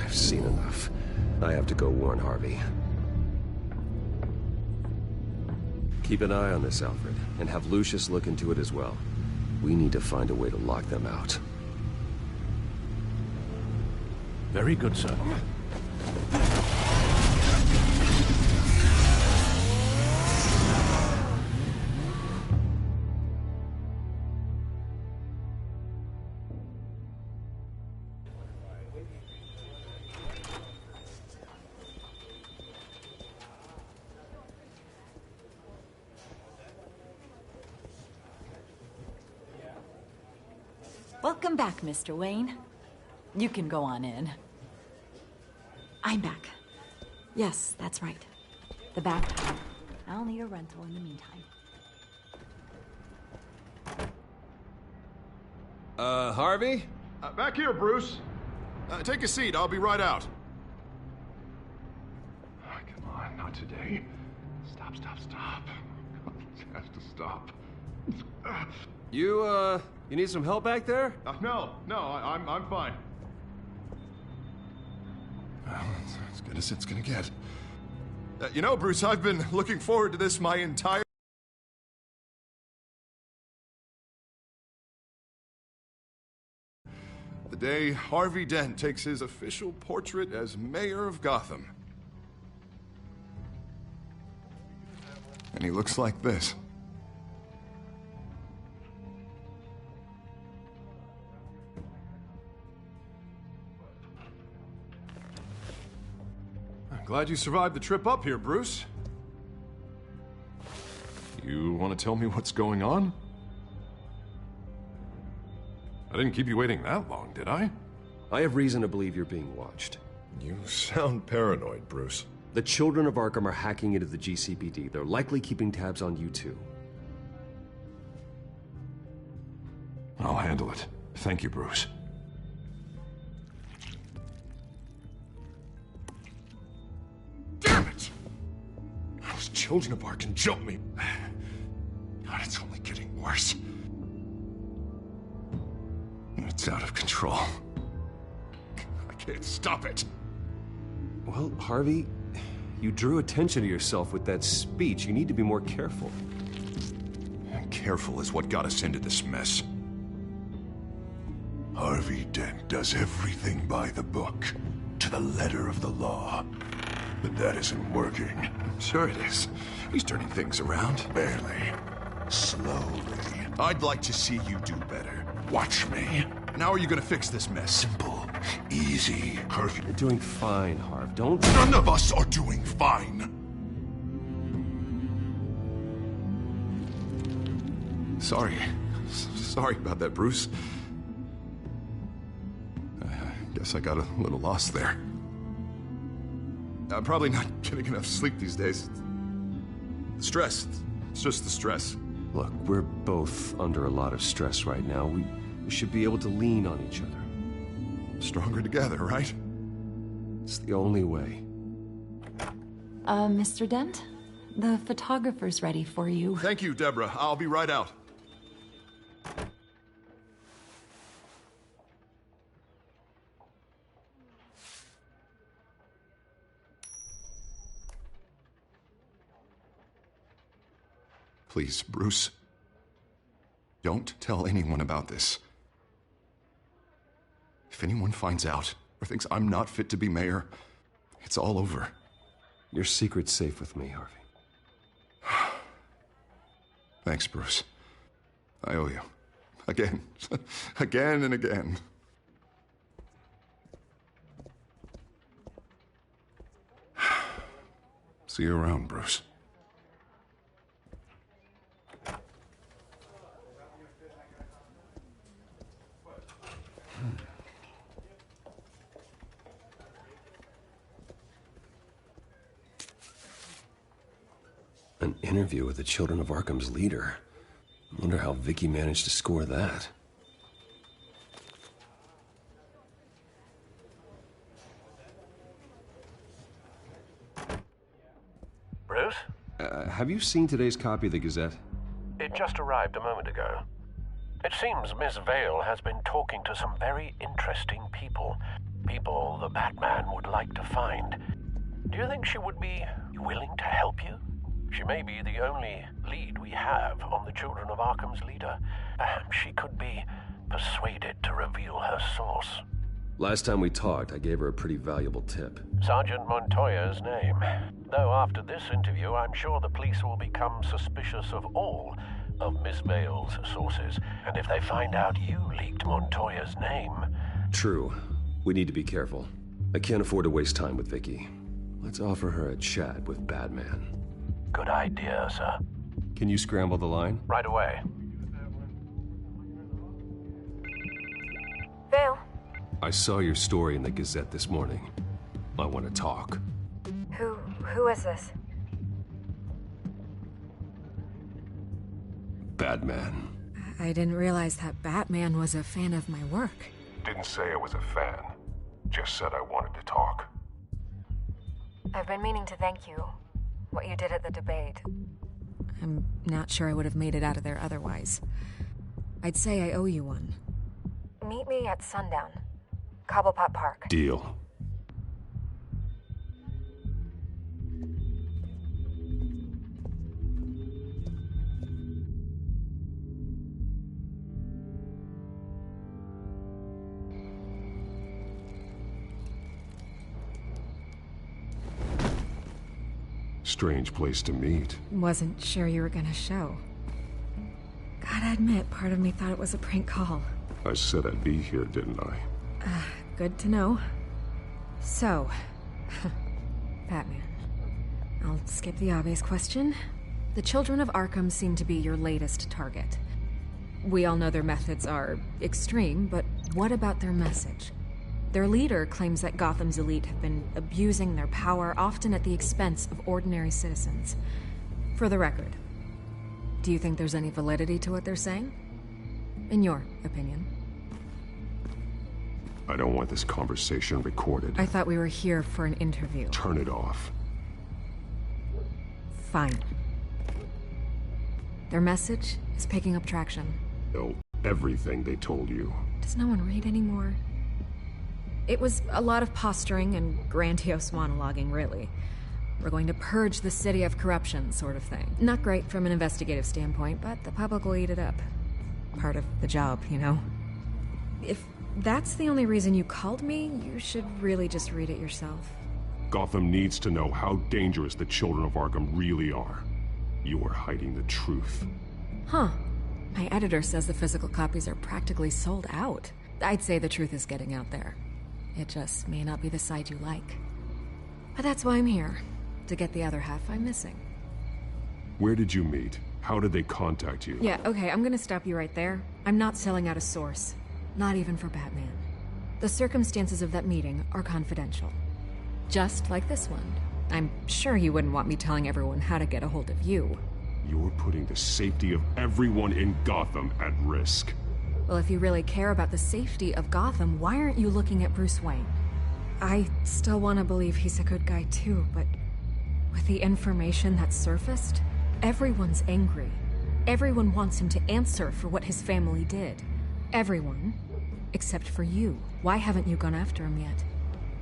A: I've seen enough. I have to go warn Harvey. Keep an eye on this, Alfred, and have Lucius look into it as well. We need to find a way to lock them out.
P: Very good, sir.
D: Welcome back, Mr. Wayne. You can go on in. I'm back. Yes, that's right. The back. I'll need a rental in the meantime.
K: Harvey?
L: Back here, Bruce. Take a seat. I'll be right out. Oh, come on, not today. Stop. It has to stop.
A: You need some help back there?
L: No, I'm fine. Well, it's as good as it's gonna get. You know, Bruce, I've been looking forward to this my entire... The day Harvey Dent takes his official portrait as mayor of Gotham. And he looks like this. I'm glad you survived the trip up here, Bruce. You want to tell me what's going on? I didn't keep you waiting that long, did I?
A: I have reason to believe you're being watched.
K: You sound paranoid, Bruce.
A: The children of Arkham are hacking into the GCPD. They're likely keeping tabs on you too.
L: I'll handle it. Thank you, Bruce. Damn it! Those children of Arkham jumped me. God, it's only getting worse. It's out of control. I can't stop it.
A: Well, Harvey, you drew attention to yourself with that speech. You need to be more careful.
L: Careful is what got us into this mess. Harvey Dent does everything by the book, to the letter of the law. But that isn't working. Sure it is. He's turning things around. Barely. Slowly. I'd like to see you do better. Watch me. And how are you gonna fix this mess? Simple. Easy. Harvey.
A: You're doing fine, Harv. Don't...
L: None of us are doing fine. Sorry. Sorry about that, Bruce. I guess I got a little lost there. I'm probably not getting enough sleep these days. The stress. It's just the stress.
A: Look, we're both under a lot of stress right now. We should be able to lean on each other.
L: Stronger together, right?
A: It's the only way.
D: Mr. Dent? The photographer's ready for you.
L: Thank you, Deborah. I'll be right out. Please, Bruce. Don't tell anyone about this. If anyone finds out or thinks I'm not fit to be mayor, it's all over.
A: Your secret's safe with me, Harvey.
L: Thanks, Bruce. I owe you. Again. Again and again. See you around, Bruce.
A: An interview with the Children of Arkham's leader. I wonder how Vicky managed to score that.
P: Bruce?
A: Have you seen today's copy of the Gazette?
P: It just arrived a moment ago. It seems Miss Vale has been talking to some very interesting people. People the Batman would like to find. Do you think she would be willing to help you? She may be the only lead we have on the Children of Arkham's leader. Perhaps she could be persuaded to reveal her source.
A: Last time we talked, I gave her a pretty valuable tip.
P: Sergeant Montoya's name. Though after this interview, I'm sure the police will become suspicious of all of Miss Vale's sources. And if they find out you leaked Montoya's name...
A: True. We need to be careful. I can't afford to waste time with Vicky. Let's offer her a chat with Batman.
P: Good idea, sir.
A: Can you scramble the line?
P: Right away.
A: I saw your story in the Gazette this morning. I want to talk.
U: Who is this?
A: Batman.
B: I didn't realize that Batman was a fan of my work.
N: Didn't say I was a fan. Just said I wanted to talk.
U: I've been meaning to thank you. What you did at the debate.
B: I'm not sure I would have made it out of there otherwise. I'd say I owe you one.
U: Meet me at sundown. Cobblepot Park.
A: Deal.
N: Strange place to meet.
B: Wasn't sure you were gonna show. Gotta admit, part of me thought it was a prank call.
N: I said I'd be here, didn't I?
B: Good to know. So, Batman. I'll skip the obvious question. The children of Arkham seem to be your latest target. We all know their methods are extreme, but what about their message? Their leader claims that Gotham's elite have been abusing their power, often at the expense of ordinary citizens. For the record, do you think there's any validity to what they're saying? In your opinion?
N: I don't want this conversation recorded.
B: I thought we were here for an interview.
N: Turn it off.
B: Fine. Their message is picking up traction.
N: Know everything they told you.
B: Does no one read anymore? It was a lot of posturing and grandiose monologuing, really. We're going to purge the city of corruption, sort of thing. Not great from an investigative standpoint, but the public will eat it up. Part of the job, you know? If that's the only reason you called me, you should really just read it yourself.
N: Gotham needs to know how dangerous the children of Arkham really are. You are hiding the truth.
B: Huh. My editor says the physical copies are practically sold out. I'd say the truth is getting out there. It just may not be the side you like. But that's why I'm here, to get the other half I'm missing.
N: Where did you meet? How did they contact you?
B: Yeah, okay, I'm gonna stop you right there. I'm not selling out a source. Not even for Batman. The circumstances of that meeting are confidential. Just like this one. I'm sure you wouldn't want me telling everyone how to get a hold of you.
N: You're putting the safety of everyone in Gotham at risk.
B: Well, if you really care about the safety of Gotham, why aren't you looking at Bruce Wayne? I still want to believe he's a good guy too, but with the information that's surfaced, everyone's angry. Everyone wants him to answer for what his family did. Everyone, except for you. Why haven't you gone after him yet?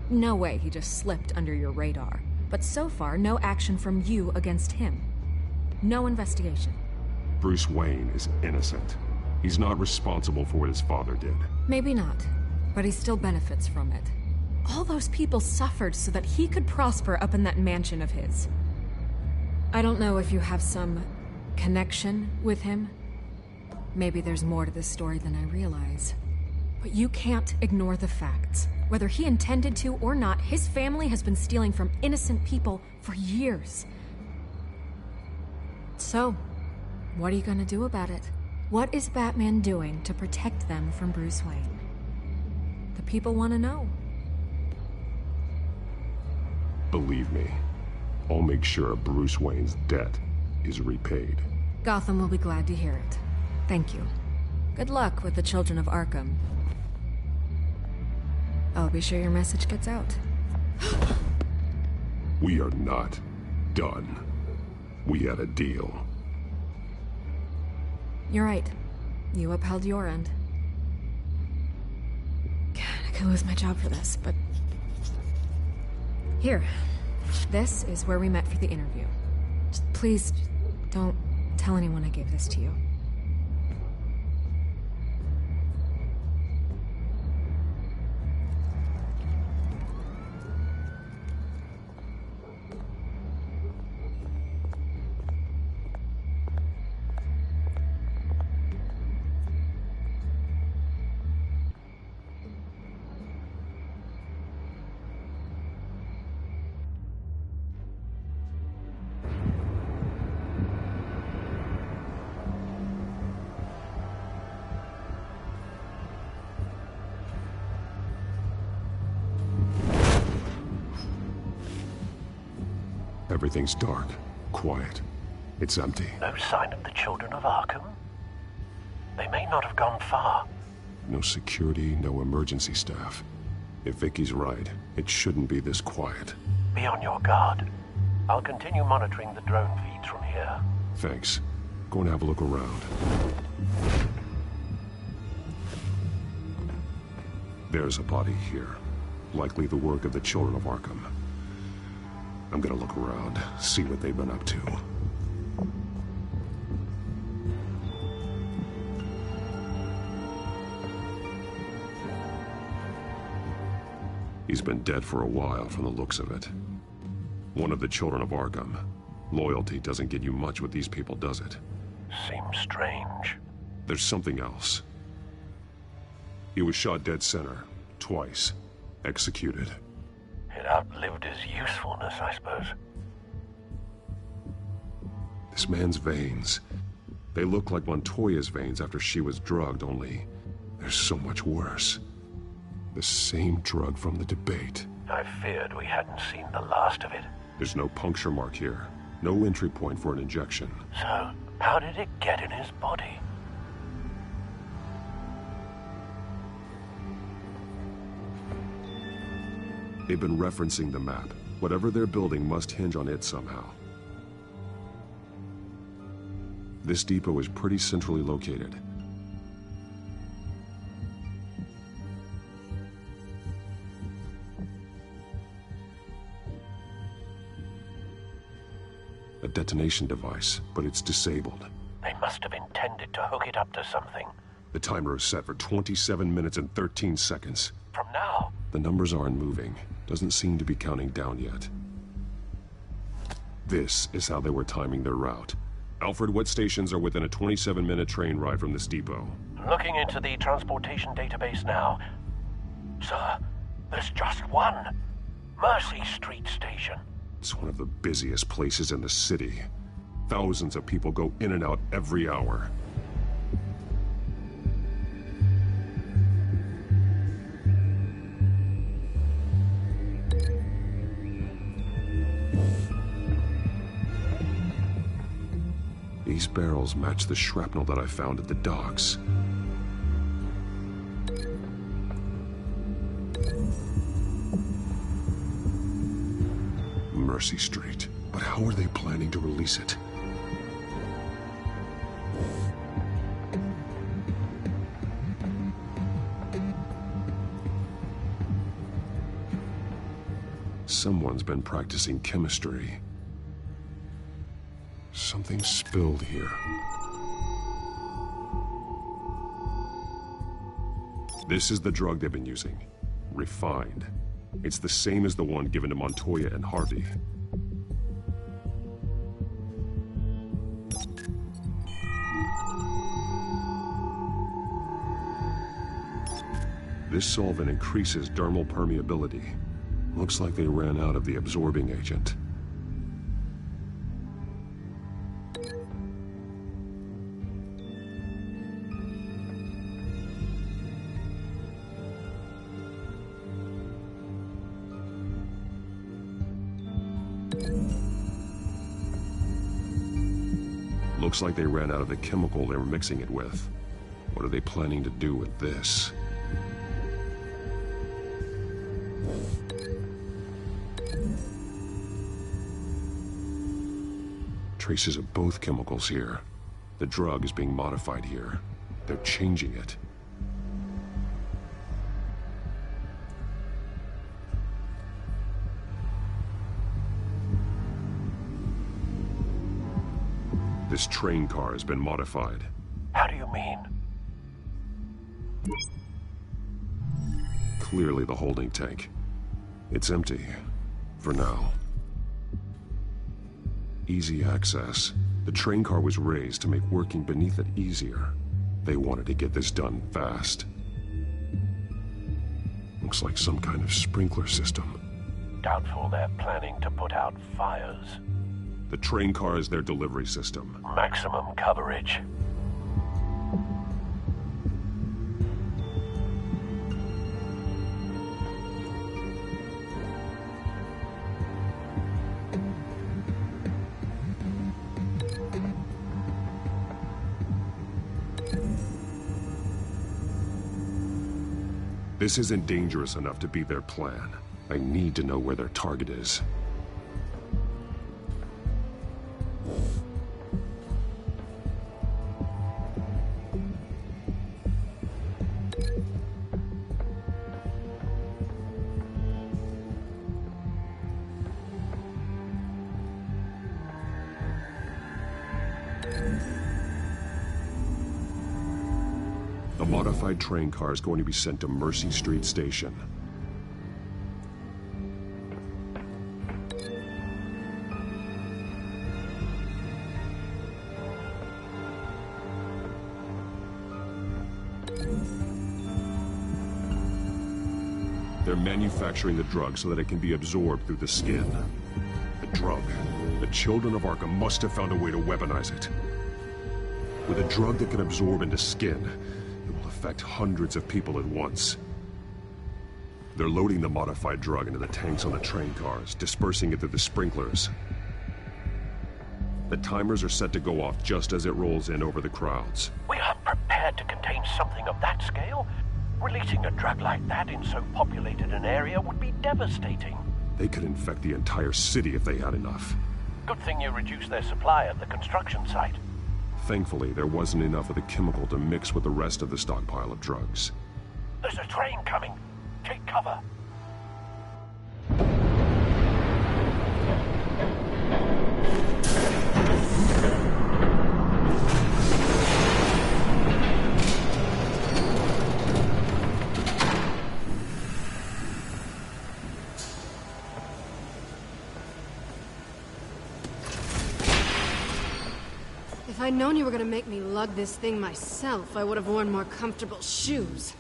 B: No way he just slipped under your radar. But so far, no action from you against him. No investigation.
N: Bruce Wayne is innocent. He's not responsible for what his father did.
B: Maybe not, but he still benefits from it. All those people suffered so that he could prosper up in that mansion of his. I don't know if you have some connection with him. Maybe there's more to this story than I realize. But you can't ignore the facts. Whether he intended to or not, his family has been stealing from innocent people for years. So, what are you gonna do about it? What is Batman doing to protect them from Bruce Wayne? The people want to know.
N: Believe me, I'll make sure Bruce Wayne's debt is repaid.
B: Gotham will be glad to hear it. Thank you. Good luck with the children of Arkham. I'll be sure your message gets out.
N: We are not done. We had a deal.
B: You're right. You upheld your end. God, I could lose my job for this, but... Here. This is where we met for the interview. Just please, don't tell anyone I gave this to you.
N: Everything's dark, quiet. It's empty.
P: No sign of the children of Arkham? They may not have gone far.
N: No security, no emergency staff. If Vicky's right, it shouldn't be this quiet.
P: Be on your guard. I'll continue monitoring the drone feeds from here.
N: Thanks. Go and have a look around. There's a body here. Likely the work of the children of Arkham. I'm gonna look around, see what they've been up to. He's been dead for a while from the looks of it. One of the children of Arkham. Loyalty doesn't get you much with these people, does it?
P: Seems strange.
N: There's something else. He was shot dead center, twice. Executed.
P: It outlived his usefulness, I suppose.
N: This man's veins. They look like Montoya's veins after she was drugged, only they're so much worse. The same drug from the debate.
P: I feared we hadn't seen the last of it.
N: There's no puncture mark here. No entry point for an injection.
P: So, how did it get in his body?
N: They've been referencing the map. Whatever they're building must hinge on it somehow. This depot is pretty centrally located. A detonation device, but it's disabled.
P: They must have intended to hook it up to something.
N: The timer is set for 27 minutes and 13 seconds.
P: From now?
N: The numbers aren't moving. Doesn't seem to be counting down yet. This is how they were timing their route. Alfred, what stations are within a 27-minute train ride from this depot?
P: Looking into the transportation database now. Sir, there's just one. Mercy Street Station.
N: It's one of the busiest places in the city. Thousands of people go in and out every hour. These barrels match the shrapnel that I found at the docks. Mercy Street. But how are they planning to release it? Someone's been practicing chemistry. Something spilled here. This is the drug they've been using. Refined. It's the same as the one given to Montoya and Harvey. This solvent increases dermal permeability. Looks like they ran out of the absorbing agent. Looks like they ran out of the chemical they were mixing it with. What are they planning to do with this? Traces of both chemicals here. The drug is being modified here. They're changing it. This train car has been modified.
P: How do you mean?
N: Clearly the holding tank. It's empty. For now. Easy access. The train car was raised to make working beneath it easier. They wanted to get this done fast. Looks like some kind of sprinkler system.
P: Doubtful they're planning to put out fires.
N: The train car is their delivery system.
P: Maximum coverage.
N: This isn't dangerous enough to be their plan. I need to know where their target is. A modified train car is going to be sent to Mercy Street Station. They're manufacturing the drug so that it can be absorbed through the skin. The drug. The children of Arkham must have found a way to weaponize it. With a drug that can absorb into skin, it will affect hundreds of people at once. They're loading the modified drug into the tanks on the train cars, dispersing it through the sprinklers. The timers are set to go off just as it rolls in over the crowds.
P: We aren't prepared to contain something of that scale. Releasing a drug like that in so populated an area would be devastating.
N: They could infect the entire city if they had enough.
P: Good thing you reduced their supply at the construction site.
N: Thankfully, there wasn't enough of the chemical to mix with the rest of the stockpile of drugs.
P: There's a train coming. Take cover.
E: If I'd known you were gonna make me lug this thing myself, I would have worn more comfortable shoes.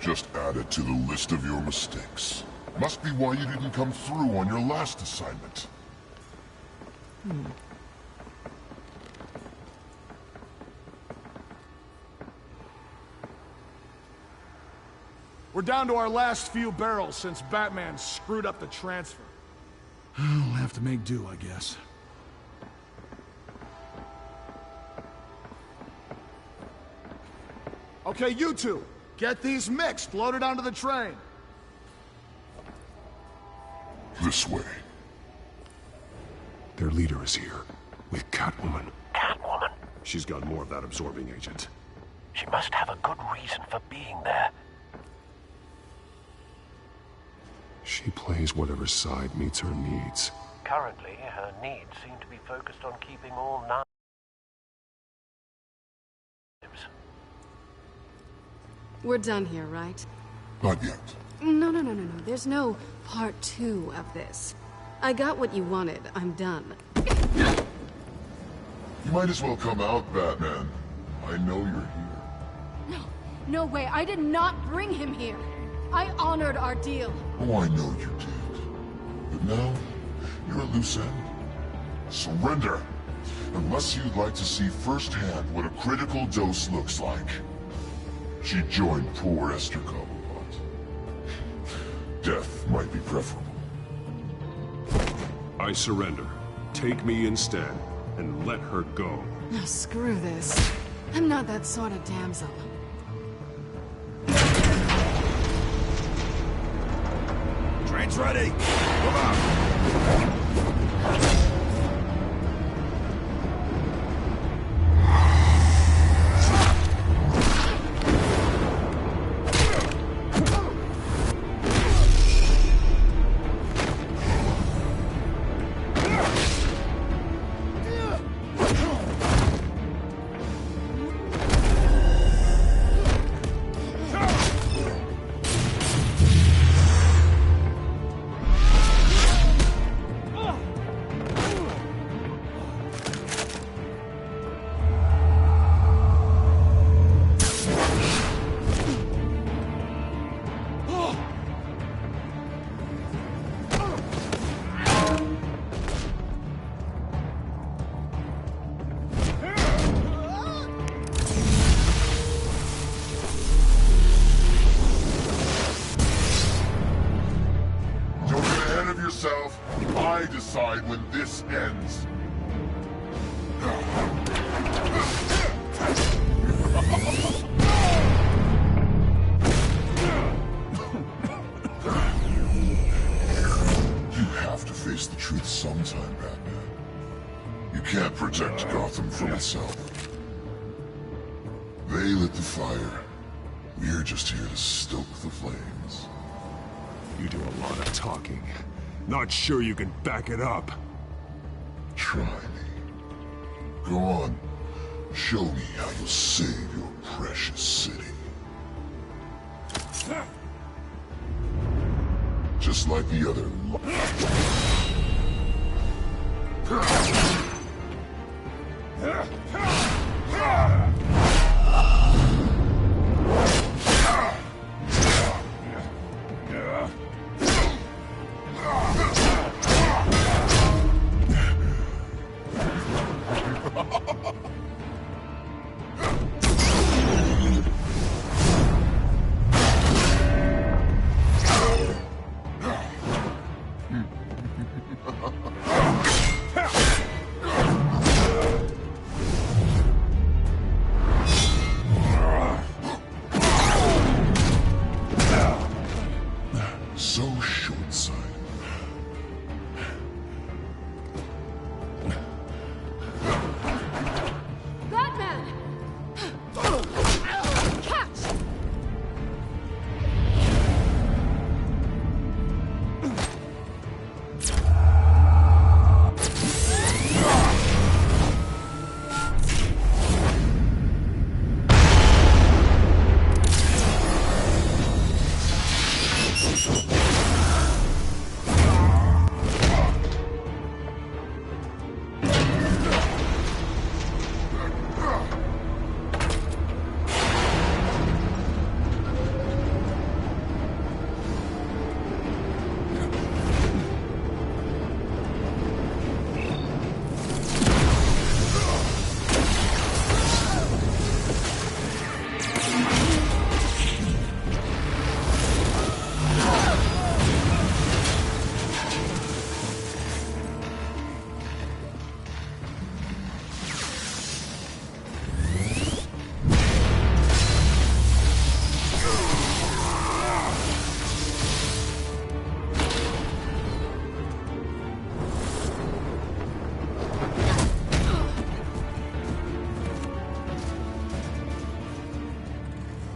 F: Just add it to the list of your mistakes. Must be why you didn't come through on your last assignment.
M: We're down to our last few barrels since Batman screwed up the transfer. We'll have to make do, I guess. Okay, you two, get these mixed, loaded onto the train.
F: This way.
N: Their leader is here, with Catwoman.
P: Catwoman?
N: She's got more of that absorbing agent.
P: She must have a good reason for being there.
N: She plays whatever side meets her needs.
P: Currently, her needs seem to be focused on keeping all knives.
E: We're done here, right?
F: Not yet.
E: No. There's no part 2 of this. I got what you wanted. I'm done.
F: You might as well come out, Batman. I know you're here.
E: No way. I did not bring him here. I honored our deal.
F: Oh, I know you did. But now, you're a loose end. Surrender! Unless you'd like to see firsthand what a critical dose looks like. She joined poor Esther Cobblepot. Death might be preferable.
N: I surrender. Take me instead, and let her go.
E: No, screw this. I'm not that sort of damsel.
O: Train's ready! Come on!
F: I decide when this ends. face the truth sometime, Batman. You can't protect Gotham from itself. They lit the fire. We're just here to stoke the flames.
N: You do a lot of talking. Not sure you can back it up.
F: Try me. Go on. Show me how you'll save your precious city. Just like the other. So short-sighted.
E: Batman! Catch!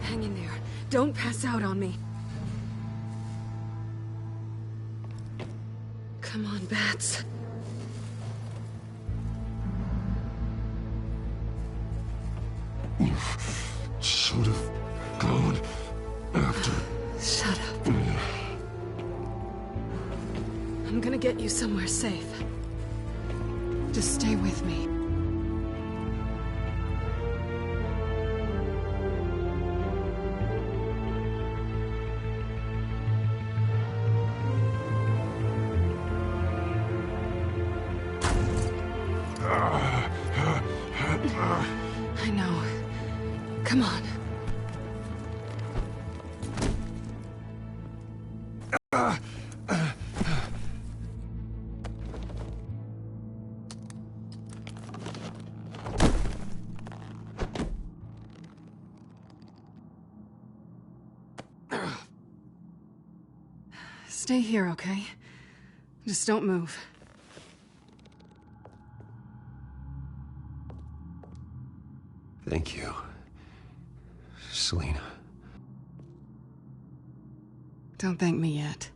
E: Hang in there. Don't pass out on me. Come on, Bats.
N: You should have gone after.
E: Shut up. I'm gonna get you somewhere safe. Just stay with me. I know. Come on. Stay here, okay? Just don't move.
A: Thank you, Selina.
E: Don't thank me yet.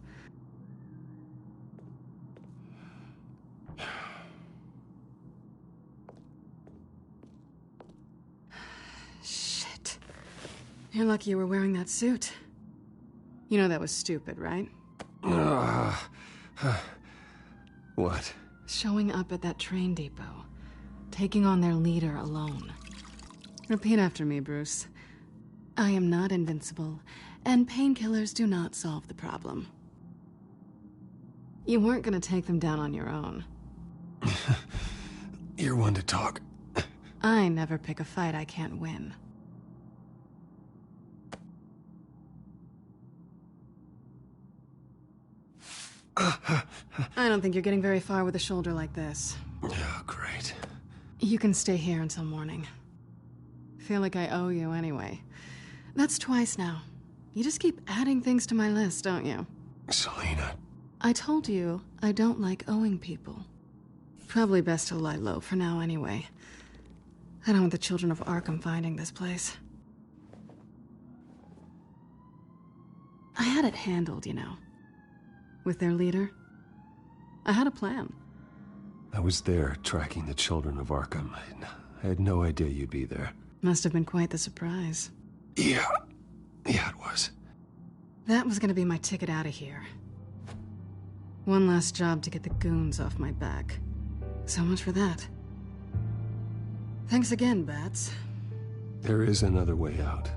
E: Shit. You're lucky you were wearing that suit. You know that was stupid, right?
A: What?
E: Showing up at that train depot. Taking on their leader alone. Repeat after me, Bruce. I am not invincible, and painkillers do not solve the problem. You weren't gonna take them down on your own.
A: You're one to talk.
E: I never pick a fight I can't win. I don't think you're getting very far with a shoulder like this.
A: Oh, great.
E: You can stay here until morning. Feel like I owe you anyway. That's twice now. You just keep adding things to my list, don't you?
A: Selina.
E: I told you I don't like owing people. Probably best to lie low for now anyway. I don't want the children of Arkham finding this place. I had it handled, you know. With their leader. I had a plan.
A: I was there tracking the children of Arkham. I had no idea you'd be there.
E: Must have been quite the surprise.
A: Yeah, it was.
E: That was gonna be my ticket out of here. One last job to get the goons off my back. So much for that. Thanks again, Bats.
A: There is another way out.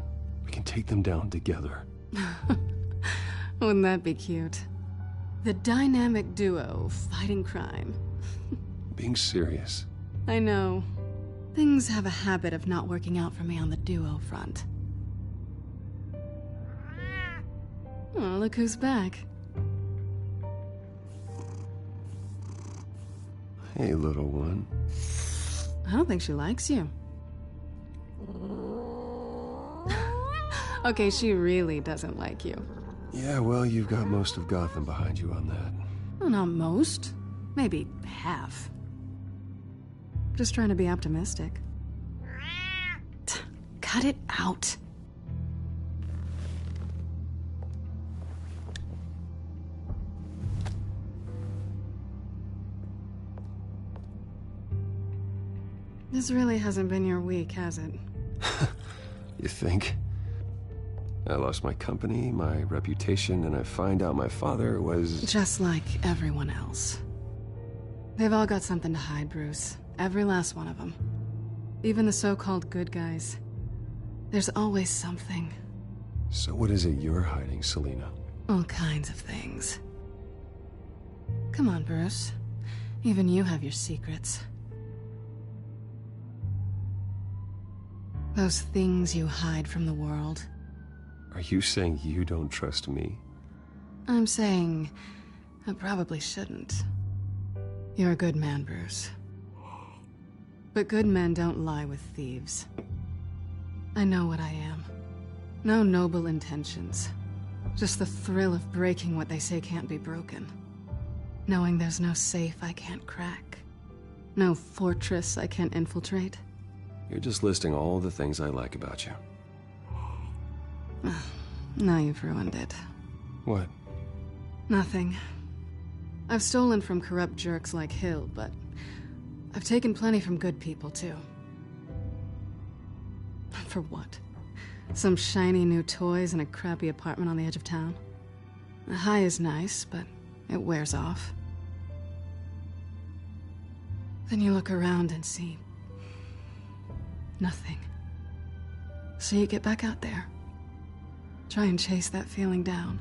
A: We can take them down together.
E: Wouldn't that be cute? The dynamic duo fighting crime.
A: Being serious.
E: I know. Things have a habit of not working out for me on the duo front. Oh, look who's back.
A: Hey, little one.
E: I don't think she likes you. Okay, she really doesn't like you.
A: Yeah, well, you've got most of Gotham behind you on that.
E: Well, not most. Maybe half. Just trying to be optimistic. Cut it out. This really hasn't been your week, has it?
A: You think? I lost my company, my reputation, and I find out my father was...
E: Just like everyone else. They've all got something to hide, Bruce. Every last one of them. Even the so-called good guys. There's always something.
A: So what is it you're hiding, Selina?
E: All kinds of things. Come on, Bruce. Even you have your secrets. Those things you hide from the world.
A: Are you saying you don't trust me?
E: I'm saying I probably shouldn't. You're a good man, Bruce. But good men don't lie with thieves. I know what I am. No noble intentions. Just the thrill of breaking what they say can't be broken. Knowing there's no safe I can't crack. No fortress I can't infiltrate.
A: You're just listing all the things I like about you.
E: Now you've ruined it.
A: What?
E: Nothing. I've stolen from corrupt jerks like Hill, but I've taken plenty from good people, too. For what? Some shiny new toys and a crappy apartment on the edge of town? A high is nice, but it wears off. Then you look around and see nothing. So you get back out there. Try and chase that feeling down.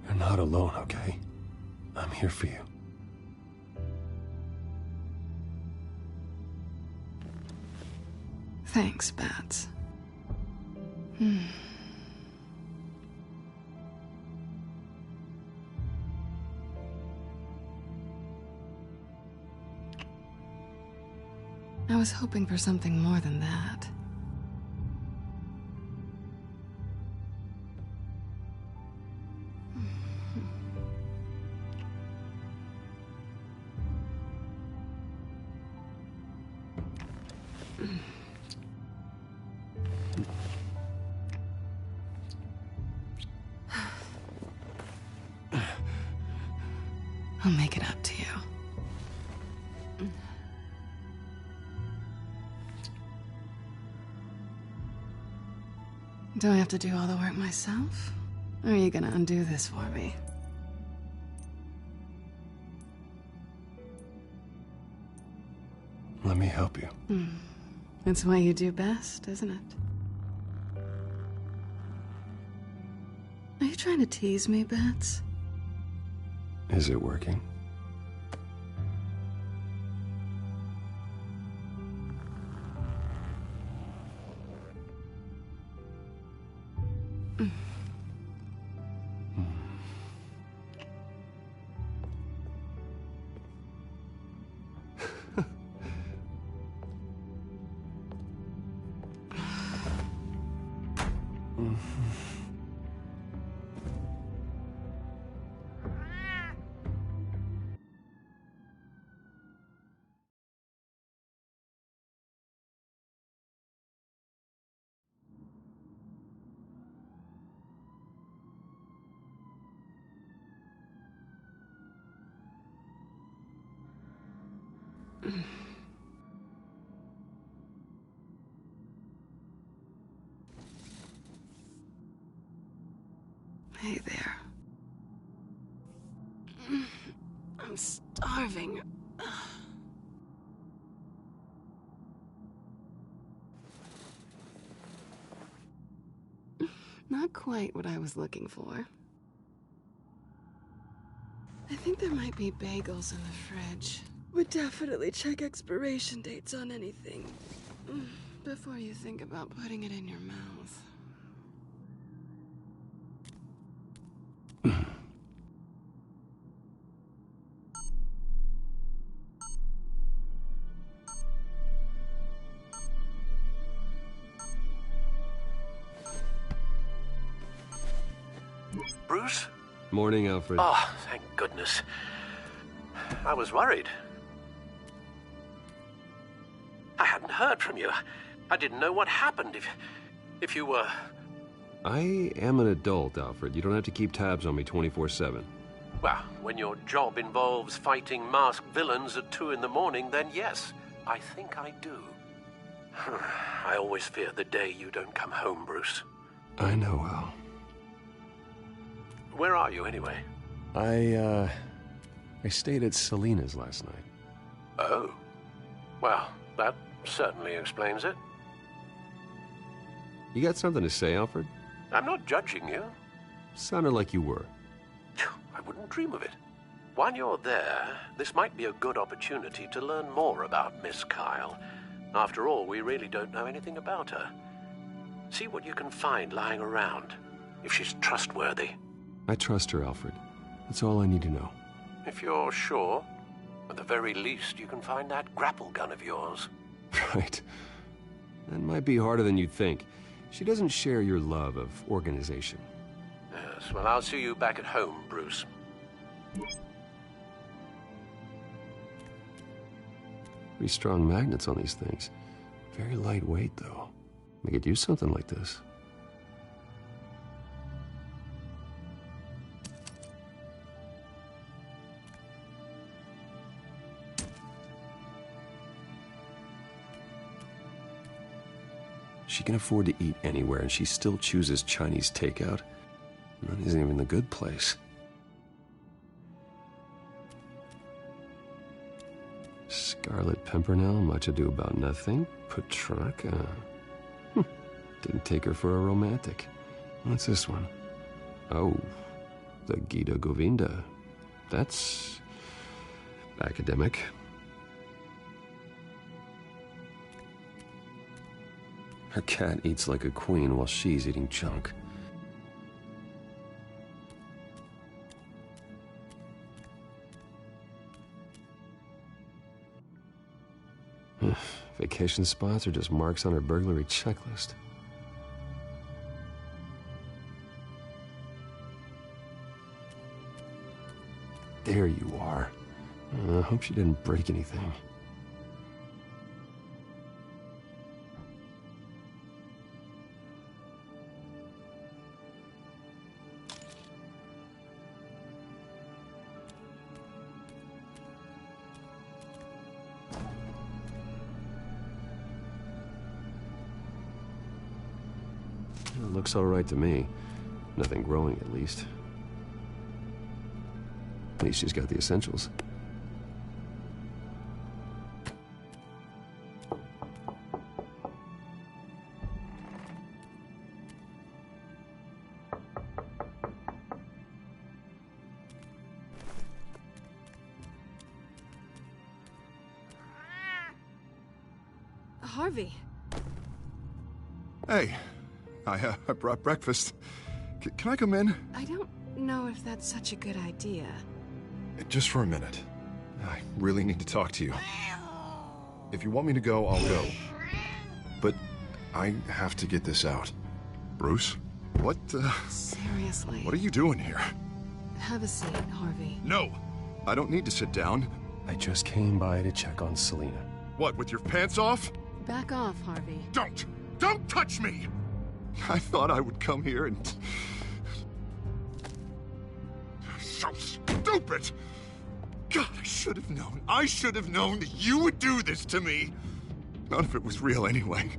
A: You're not alone, okay? I'm here for you.
E: Thanks, Bats. I was hoping for something more than that. I'll make it up to you. Do I have to do all the work myself? Or are you gonna undo this for me?
A: Let me help you.
E: It's what you do best, isn't it? Are you trying to tease me, Bats?
A: Is it working?
E: Hey there. I'm starving. Not quite what I was looking for. I think there might be bagels in the fridge. Would definitely check expiration dates on anything before you think about putting it in your mouth.
P: Bruce?
A: Morning, Alfred.
P: Oh, thank goodness. I was worried. I hadn't heard from you. I didn't know what happened if you were...
A: I am an adult, Alfred. You don't have to keep tabs on me 24/7.
P: Well, when your job involves fighting masked villains at 2 in the morning, then yes, I think I do. I always fear the day you don't come home, Bruce.
A: I know, Al.
P: Where are you, anyway?
A: I stayed at Selena's last night.
P: Oh. Well, that certainly explains it.
A: You got something to say, Alfred?
P: I'm not judging you.
A: Sounded like you were.
P: I wouldn't dream of it. While you're there, this might be a good opportunity to learn more about Miss Kyle. After all, we really don't know anything about her. See what you can find lying around, if she's trustworthy.
A: I trust her, Alfred. That's all I need to know.
P: If you're sure, at the very least, you can find that grapple gun of yours.
A: Right. That might be harder than you'd think. She doesn't share your love of organization.
P: Yes, well, I'll see you back at home, Bruce.
A: Pretty strong magnets on these things. Very lightweight, though. We could use something like this. She can afford to eat anywhere, and she still chooses Chinese takeout. That isn't even the good place. Scarlet Pimpernel, Much Ado About Nothing, Petrarca. Didn't take her for a romantic. What's this one? Oh, the Gita Govinda. That's academic. Her cat eats like a queen while she's eating junk. Vacation spots are just marks on her burglary checklist. There you are. I hope she didn't break anything. It looks all right to me. Nothing growing, at least. At least she's got the essentials.
E: Harvey.
L: Hey, I brought breakfast. Can I come in?
E: I don't know if that's such a good idea.
L: Just for a minute. I really need to talk to you. If you want me to go, I'll go. But I have to get this out. Bruce? What,
E: Seriously.
L: What are you doing here?
E: Have a seat, Harvey.
L: No! I don't need to sit down.
A: I just came by to check on Selena.
L: What, with your pants off?
E: Back off, Harvey.
L: Don't! Don't touch me! I thought I would come here and... So stupid!
C: God, I should have known. I should have known that you would do this to me. None of it was real anyway.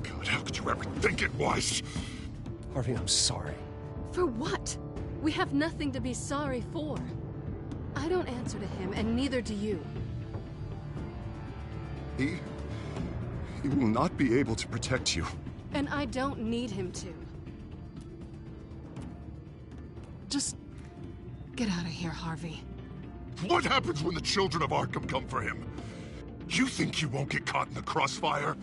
C: God, how could you ever think it was?
A: Harvey, I'm sorry.
E: For what? We have nothing to be sorry for. I don't answer to him, and neither do you.
C: He will not be able to protect you.
E: And I don't need him to. Just get out of here, Harvey.
C: What happens when the children of Arkham come for him? You think you won't get caught in the crossfire?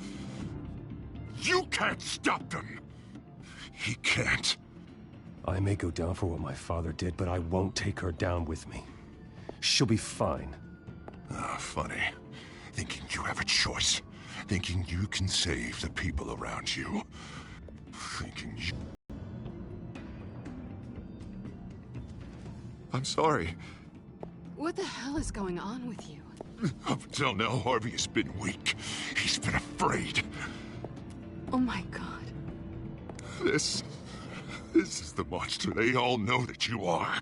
C: You can't stop them. He can't.
A: I may go down for what my father did, but I won't take her down with me. She'll be fine.
C: Ah, funny. Thinking you have a choice. Thinking you can save the people around you. Thinking you... I'm sorry.
E: What the hell is going on with you?
C: Up until now, Harvey has been weak. He's been afraid.
E: Oh my God.
C: This is the monster they all know that you are.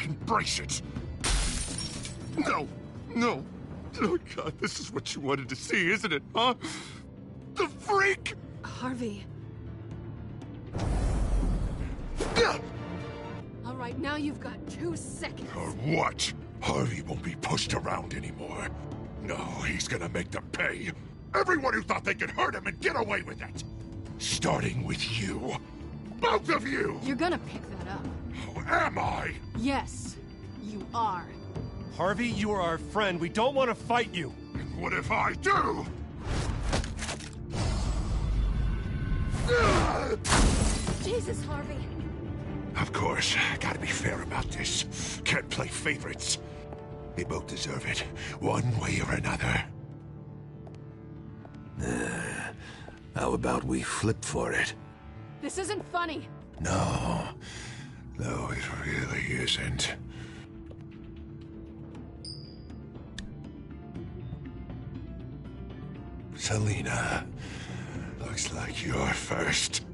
C: Embrace it. No. Oh God, this is what you wanted to see, isn't it, huh? The freak!
E: Harvey. All right, now you've got 2 seconds.
C: Or what? Harvey won't be pushed around anymore. No, he's gonna make them pay. Everyone who thought they could hurt him and get away with it. Starting with you. Both of you!
E: You're gonna pick that up.
C: Oh, am I?
E: Yes, you are.
A: Harvey, you are our friend. We don't want to fight you.
C: And what if I do?
E: Jesus, Harvey.
C: Of course, gotta be fair about this. Can't play favorites. They both deserve it, one way or another. How about we flip for it?
E: This isn't funny.
C: No, it really isn't. Selina, looks like you're first.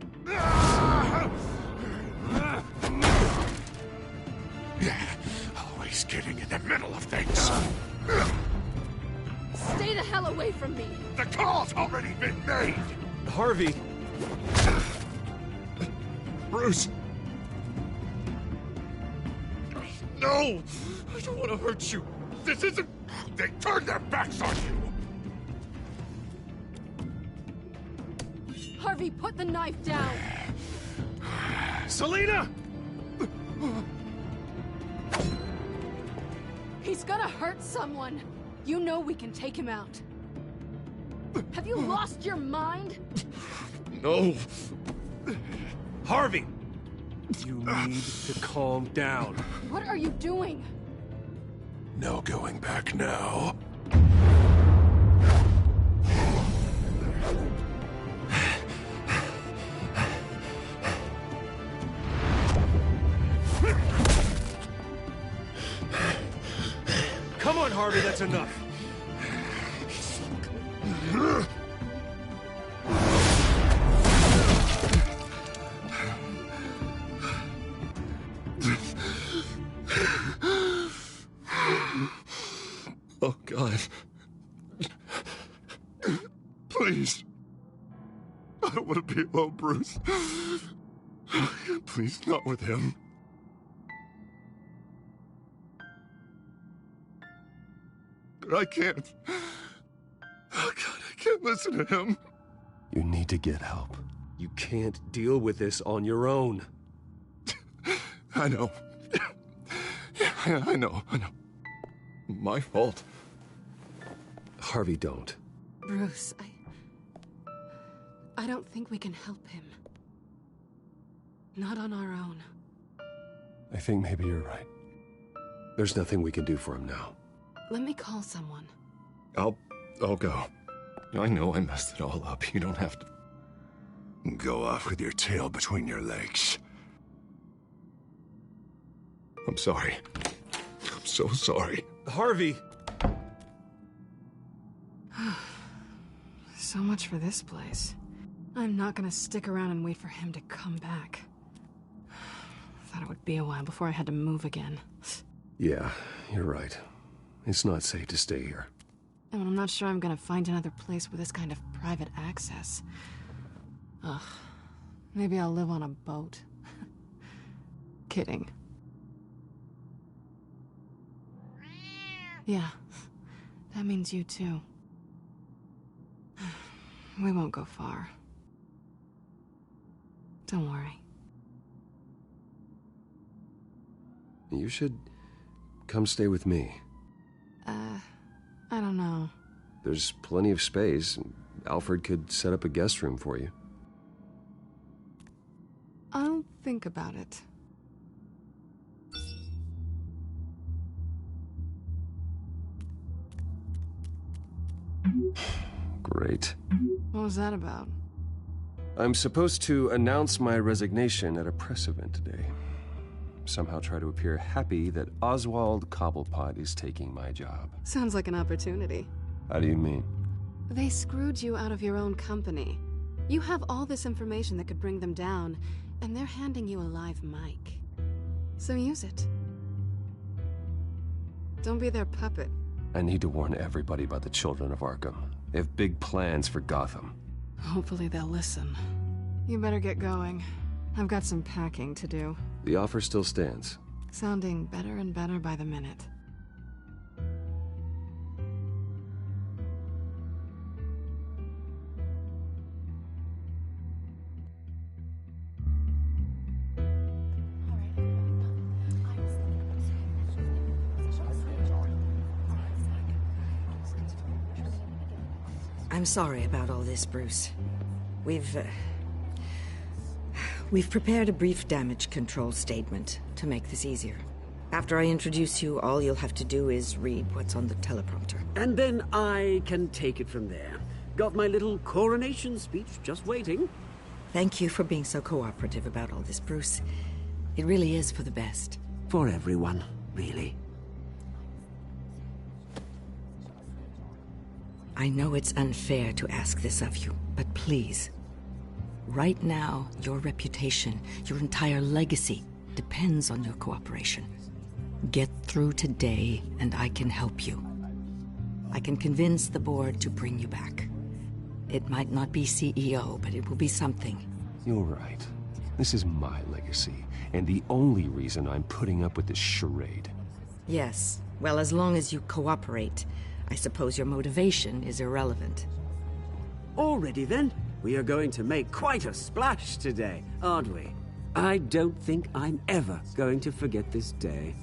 C: Always getting in the middle of things.
E: Stay the hell away from me.
C: The call's already been made.
A: Harvey.
C: Bruce. No! I don't want to hurt you. This isn't... They turned their backs on you.
E: Harvey, put the knife down.
A: Selina!
E: He's gonna hurt someone. You know we can take him out. Have you lost your mind?
C: No.
A: Harvey! You need to calm down.
E: What are you doing?
C: No going back now.
A: Come on, Harvey, that's enough.
C: Oh, God. Please. I don't want to be alone, Bruce. Please, not with him. I can't. Oh, God, I can't listen to him.
A: You need to get help. You can't deal with this on your own.
C: I know. Yeah, I know. My fault.
A: Harvey, don't.
E: Bruce, I don't think we can help him. Not on our own.
A: I think maybe you're right. There's nothing we can do for him now.
E: Let me call someone.
C: I'll go. I know I messed it all up. You don't have to go off with your tail between your legs. I'm sorry. I'm so sorry.
A: Harvey!
E: So much for this place. I'm not gonna stick around and wait for him to come back. Thought it would be a while before I had to move again.
A: Yeah, you're right. It's not safe to stay here.
E: And I'm not sure I'm gonna find another place with this kind of private access. Ugh. Maybe I'll live on a boat. Kidding. Yeah. That means you too. We won't go far. Don't worry.
A: You should come stay with me.
E: I don't know.
A: There's plenty of space. Alfred could set up a guest room for you.
E: I'll think about it.
A: Great.
E: What was that about?
A: I'm supposed to announce my resignation at a press event today. Somehow try to appear happy that Oswald Cobblepot is taking my job.
E: Sounds like an opportunity.
A: How do you mean?
E: They screwed you out of your own company. You have all this information that could bring them down, and they're handing you a live mic. So use it. Don't be their puppet.
A: I need to warn everybody about the Children of Arkham. They have big plans for Gotham.
E: Hopefully they'll listen. You better get going. I've got some packing to do.
A: The offer still stands.
E: Sounding better and better by the minute.
R: I'm sorry about all this, Bruce. We've prepared a brief damage control statement to make this easier. After I introduce you, all you'll have to do is read what's on the teleprompter.
T: And then I can take it from there. Got my little coronation speech just waiting.
R: Thank you for being so cooperative about all this, Bruce. It really is for the best.
T: For everyone, really.
R: I know it's unfair to ask this of you, but please. Right now, your reputation, your entire legacy, depends on your cooperation. Get through today, and I can help you. I can convince the board to bring you back. It might not be CEO, but it will be something.
A: You're right. This is my legacy, and the only reason I'm putting up with this charade.
R: Yes. Well, as long as you cooperate, I suppose your motivation is irrelevant.
T: Already then, we are going to make quite a splash today, aren't we? I don't think I'm ever going to forget this day.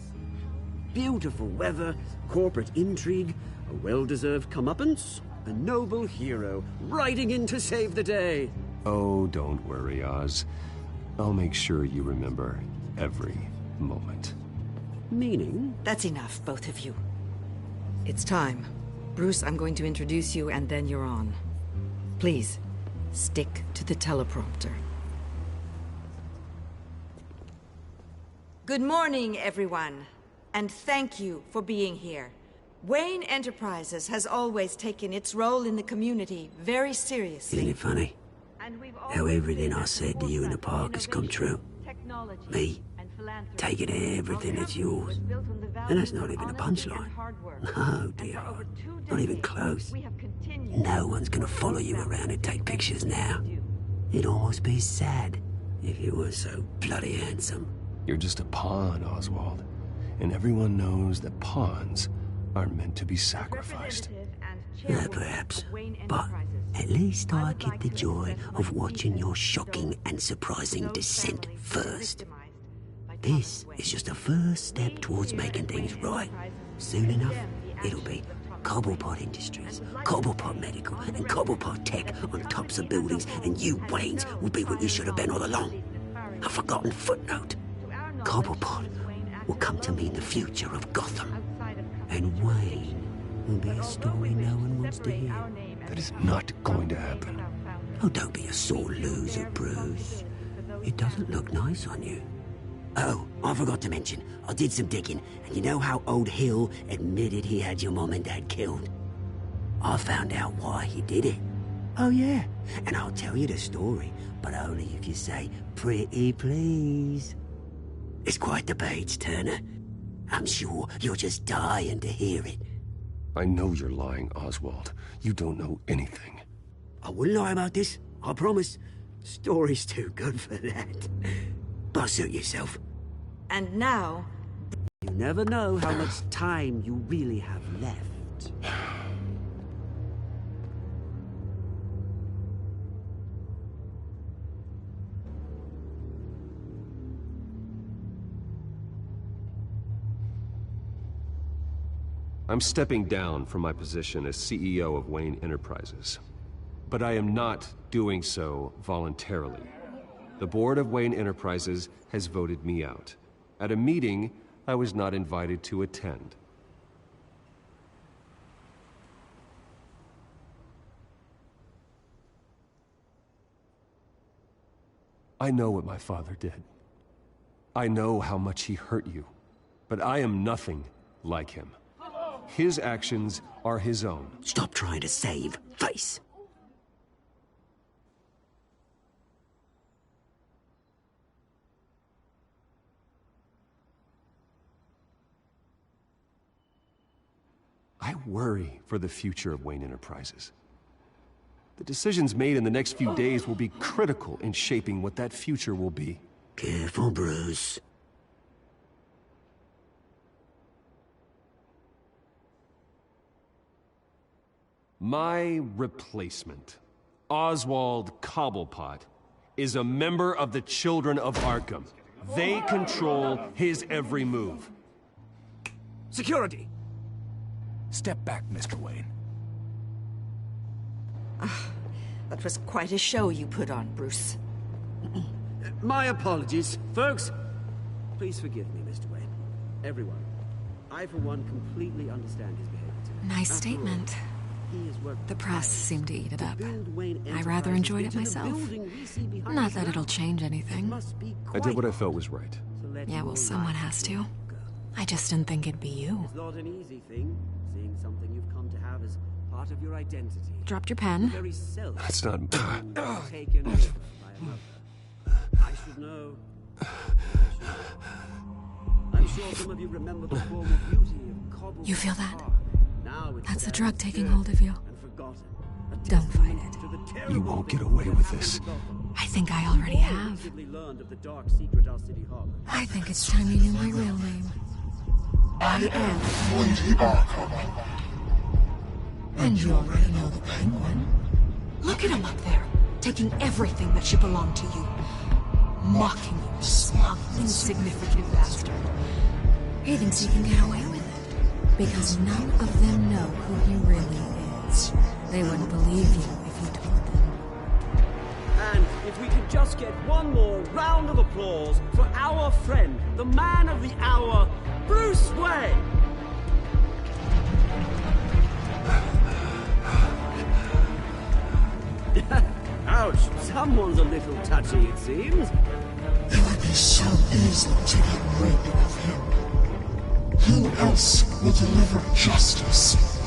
T: Beautiful weather, corporate intrigue, a well-deserved comeuppance, a noble hero riding in to save the day.
A: Oh, don't worry, Oz. I'll make sure you remember every moment.
T: Meaning?
R: That's enough, both of you. It's time. Bruce, I'm going to introduce you, and then you're on. Please, stick to the teleprompter. Good morning, everyone, and thank you for being here. Wayne Enterprises has always taken its role in the community very seriously.
T: Isn't it funny? How everything I said to you in the park has come true. Me, taking everything that's yours. And that's not even a punchline. No, dear. Not even close. No one's gonna follow you around and take pictures now. It'd almost be sad if you were so bloody handsome.
A: You're just a pawn, Oswald. And everyone knows that pawns are meant to be sacrificed.
T: Perhaps. But at least I get the joy of watching your shocking and surprising descent first. This is just a first step towards making things right. Soon enough, it'll be Cobblepot Industries, Cobblepot Medical, and Cobblepot Tech on tops of buildings, and you, Waynes, will be what you should have been all along. A forgotten footnote. Cobblepot will come to mean the future of Gotham. And Wayne will be a story no one wants to hear.
A: That is not going to happen.
T: Oh, don't be a sore loser, Bruce. It doesn't look nice on you. Oh, I forgot to mention, I did some digging, and you know how old Hill admitted he had your mom and dad killed? I found out why he did it. Oh yeah, and I'll tell you the story, but only if you say, pretty please. It's quite the page, Turner.
H: I'm sure you're just dying to hear it.
A: I know you're lying, Oswald. You don't know anything.
H: I wouldn't lie about this, I promise. Story's too good for that. But suit yourself.
R: And now...
T: You never know how much time you really have left.
A: I'm stepping down from my position as CEO of Wayne Enterprises. But I am not doing so voluntarily. The board of Wayne Enterprises has voted me out. At a meeting I was not invited to attend. I know what my father did. I know how much he hurt you. But I am nothing like him. His actions are his own.
H: Stop trying to save face.
A: I worry for the future of Wayne Enterprises. The decisions made in the next few days will be critical in shaping what that future will be.
H: Careful, Bruce.
A: My replacement, Oswald Cobblepot, is a member of the Children of Arkham. They control his every move.
T: Security!
J: Step back, Mr. Wayne.
R: That was quite a show you put on, Bruce.
T: My apologies, folks. Please forgive me, Mr. Wayne. Everyone. I, for one, completely understand his behavior today.
B: Nice statement. The press seemed to eat it up. I rather enjoyed it myself. Not that it'll change anything.
A: I did what I felt was right.
B: Yeah, well, someone has to. I just didn't think it'd be you.
T: It's not an easy thing, seeing something you've come to have as part of your identity.
B: Dropped your pen.
A: That's not...
T: Taken over by another. I should know. I'm sure some of you remember the form of beauty of cobbled.
B: You feel that? That's the
T: the
B: drug taking hold of you. Don't fight it.
A: You won't get away with this.
B: I think I already have. I think it's time you knew my real name. I am
F: Lady Arkham.
B: And you already know the Penguin. Look at him up there, taking everything that should belong to you. Mocking you, smug, insignificant bastard. He thinks he can get away with it. Because none of them know who he really is. They wouldn't believe you if you told them.
T: And if we could just get one more round of applause for our friend, the man of the hour, Bruce Wayne! Ouch, someone's a little touchy, it seems.
F: It would be so easy to get rid of him. Who else will deliver justice?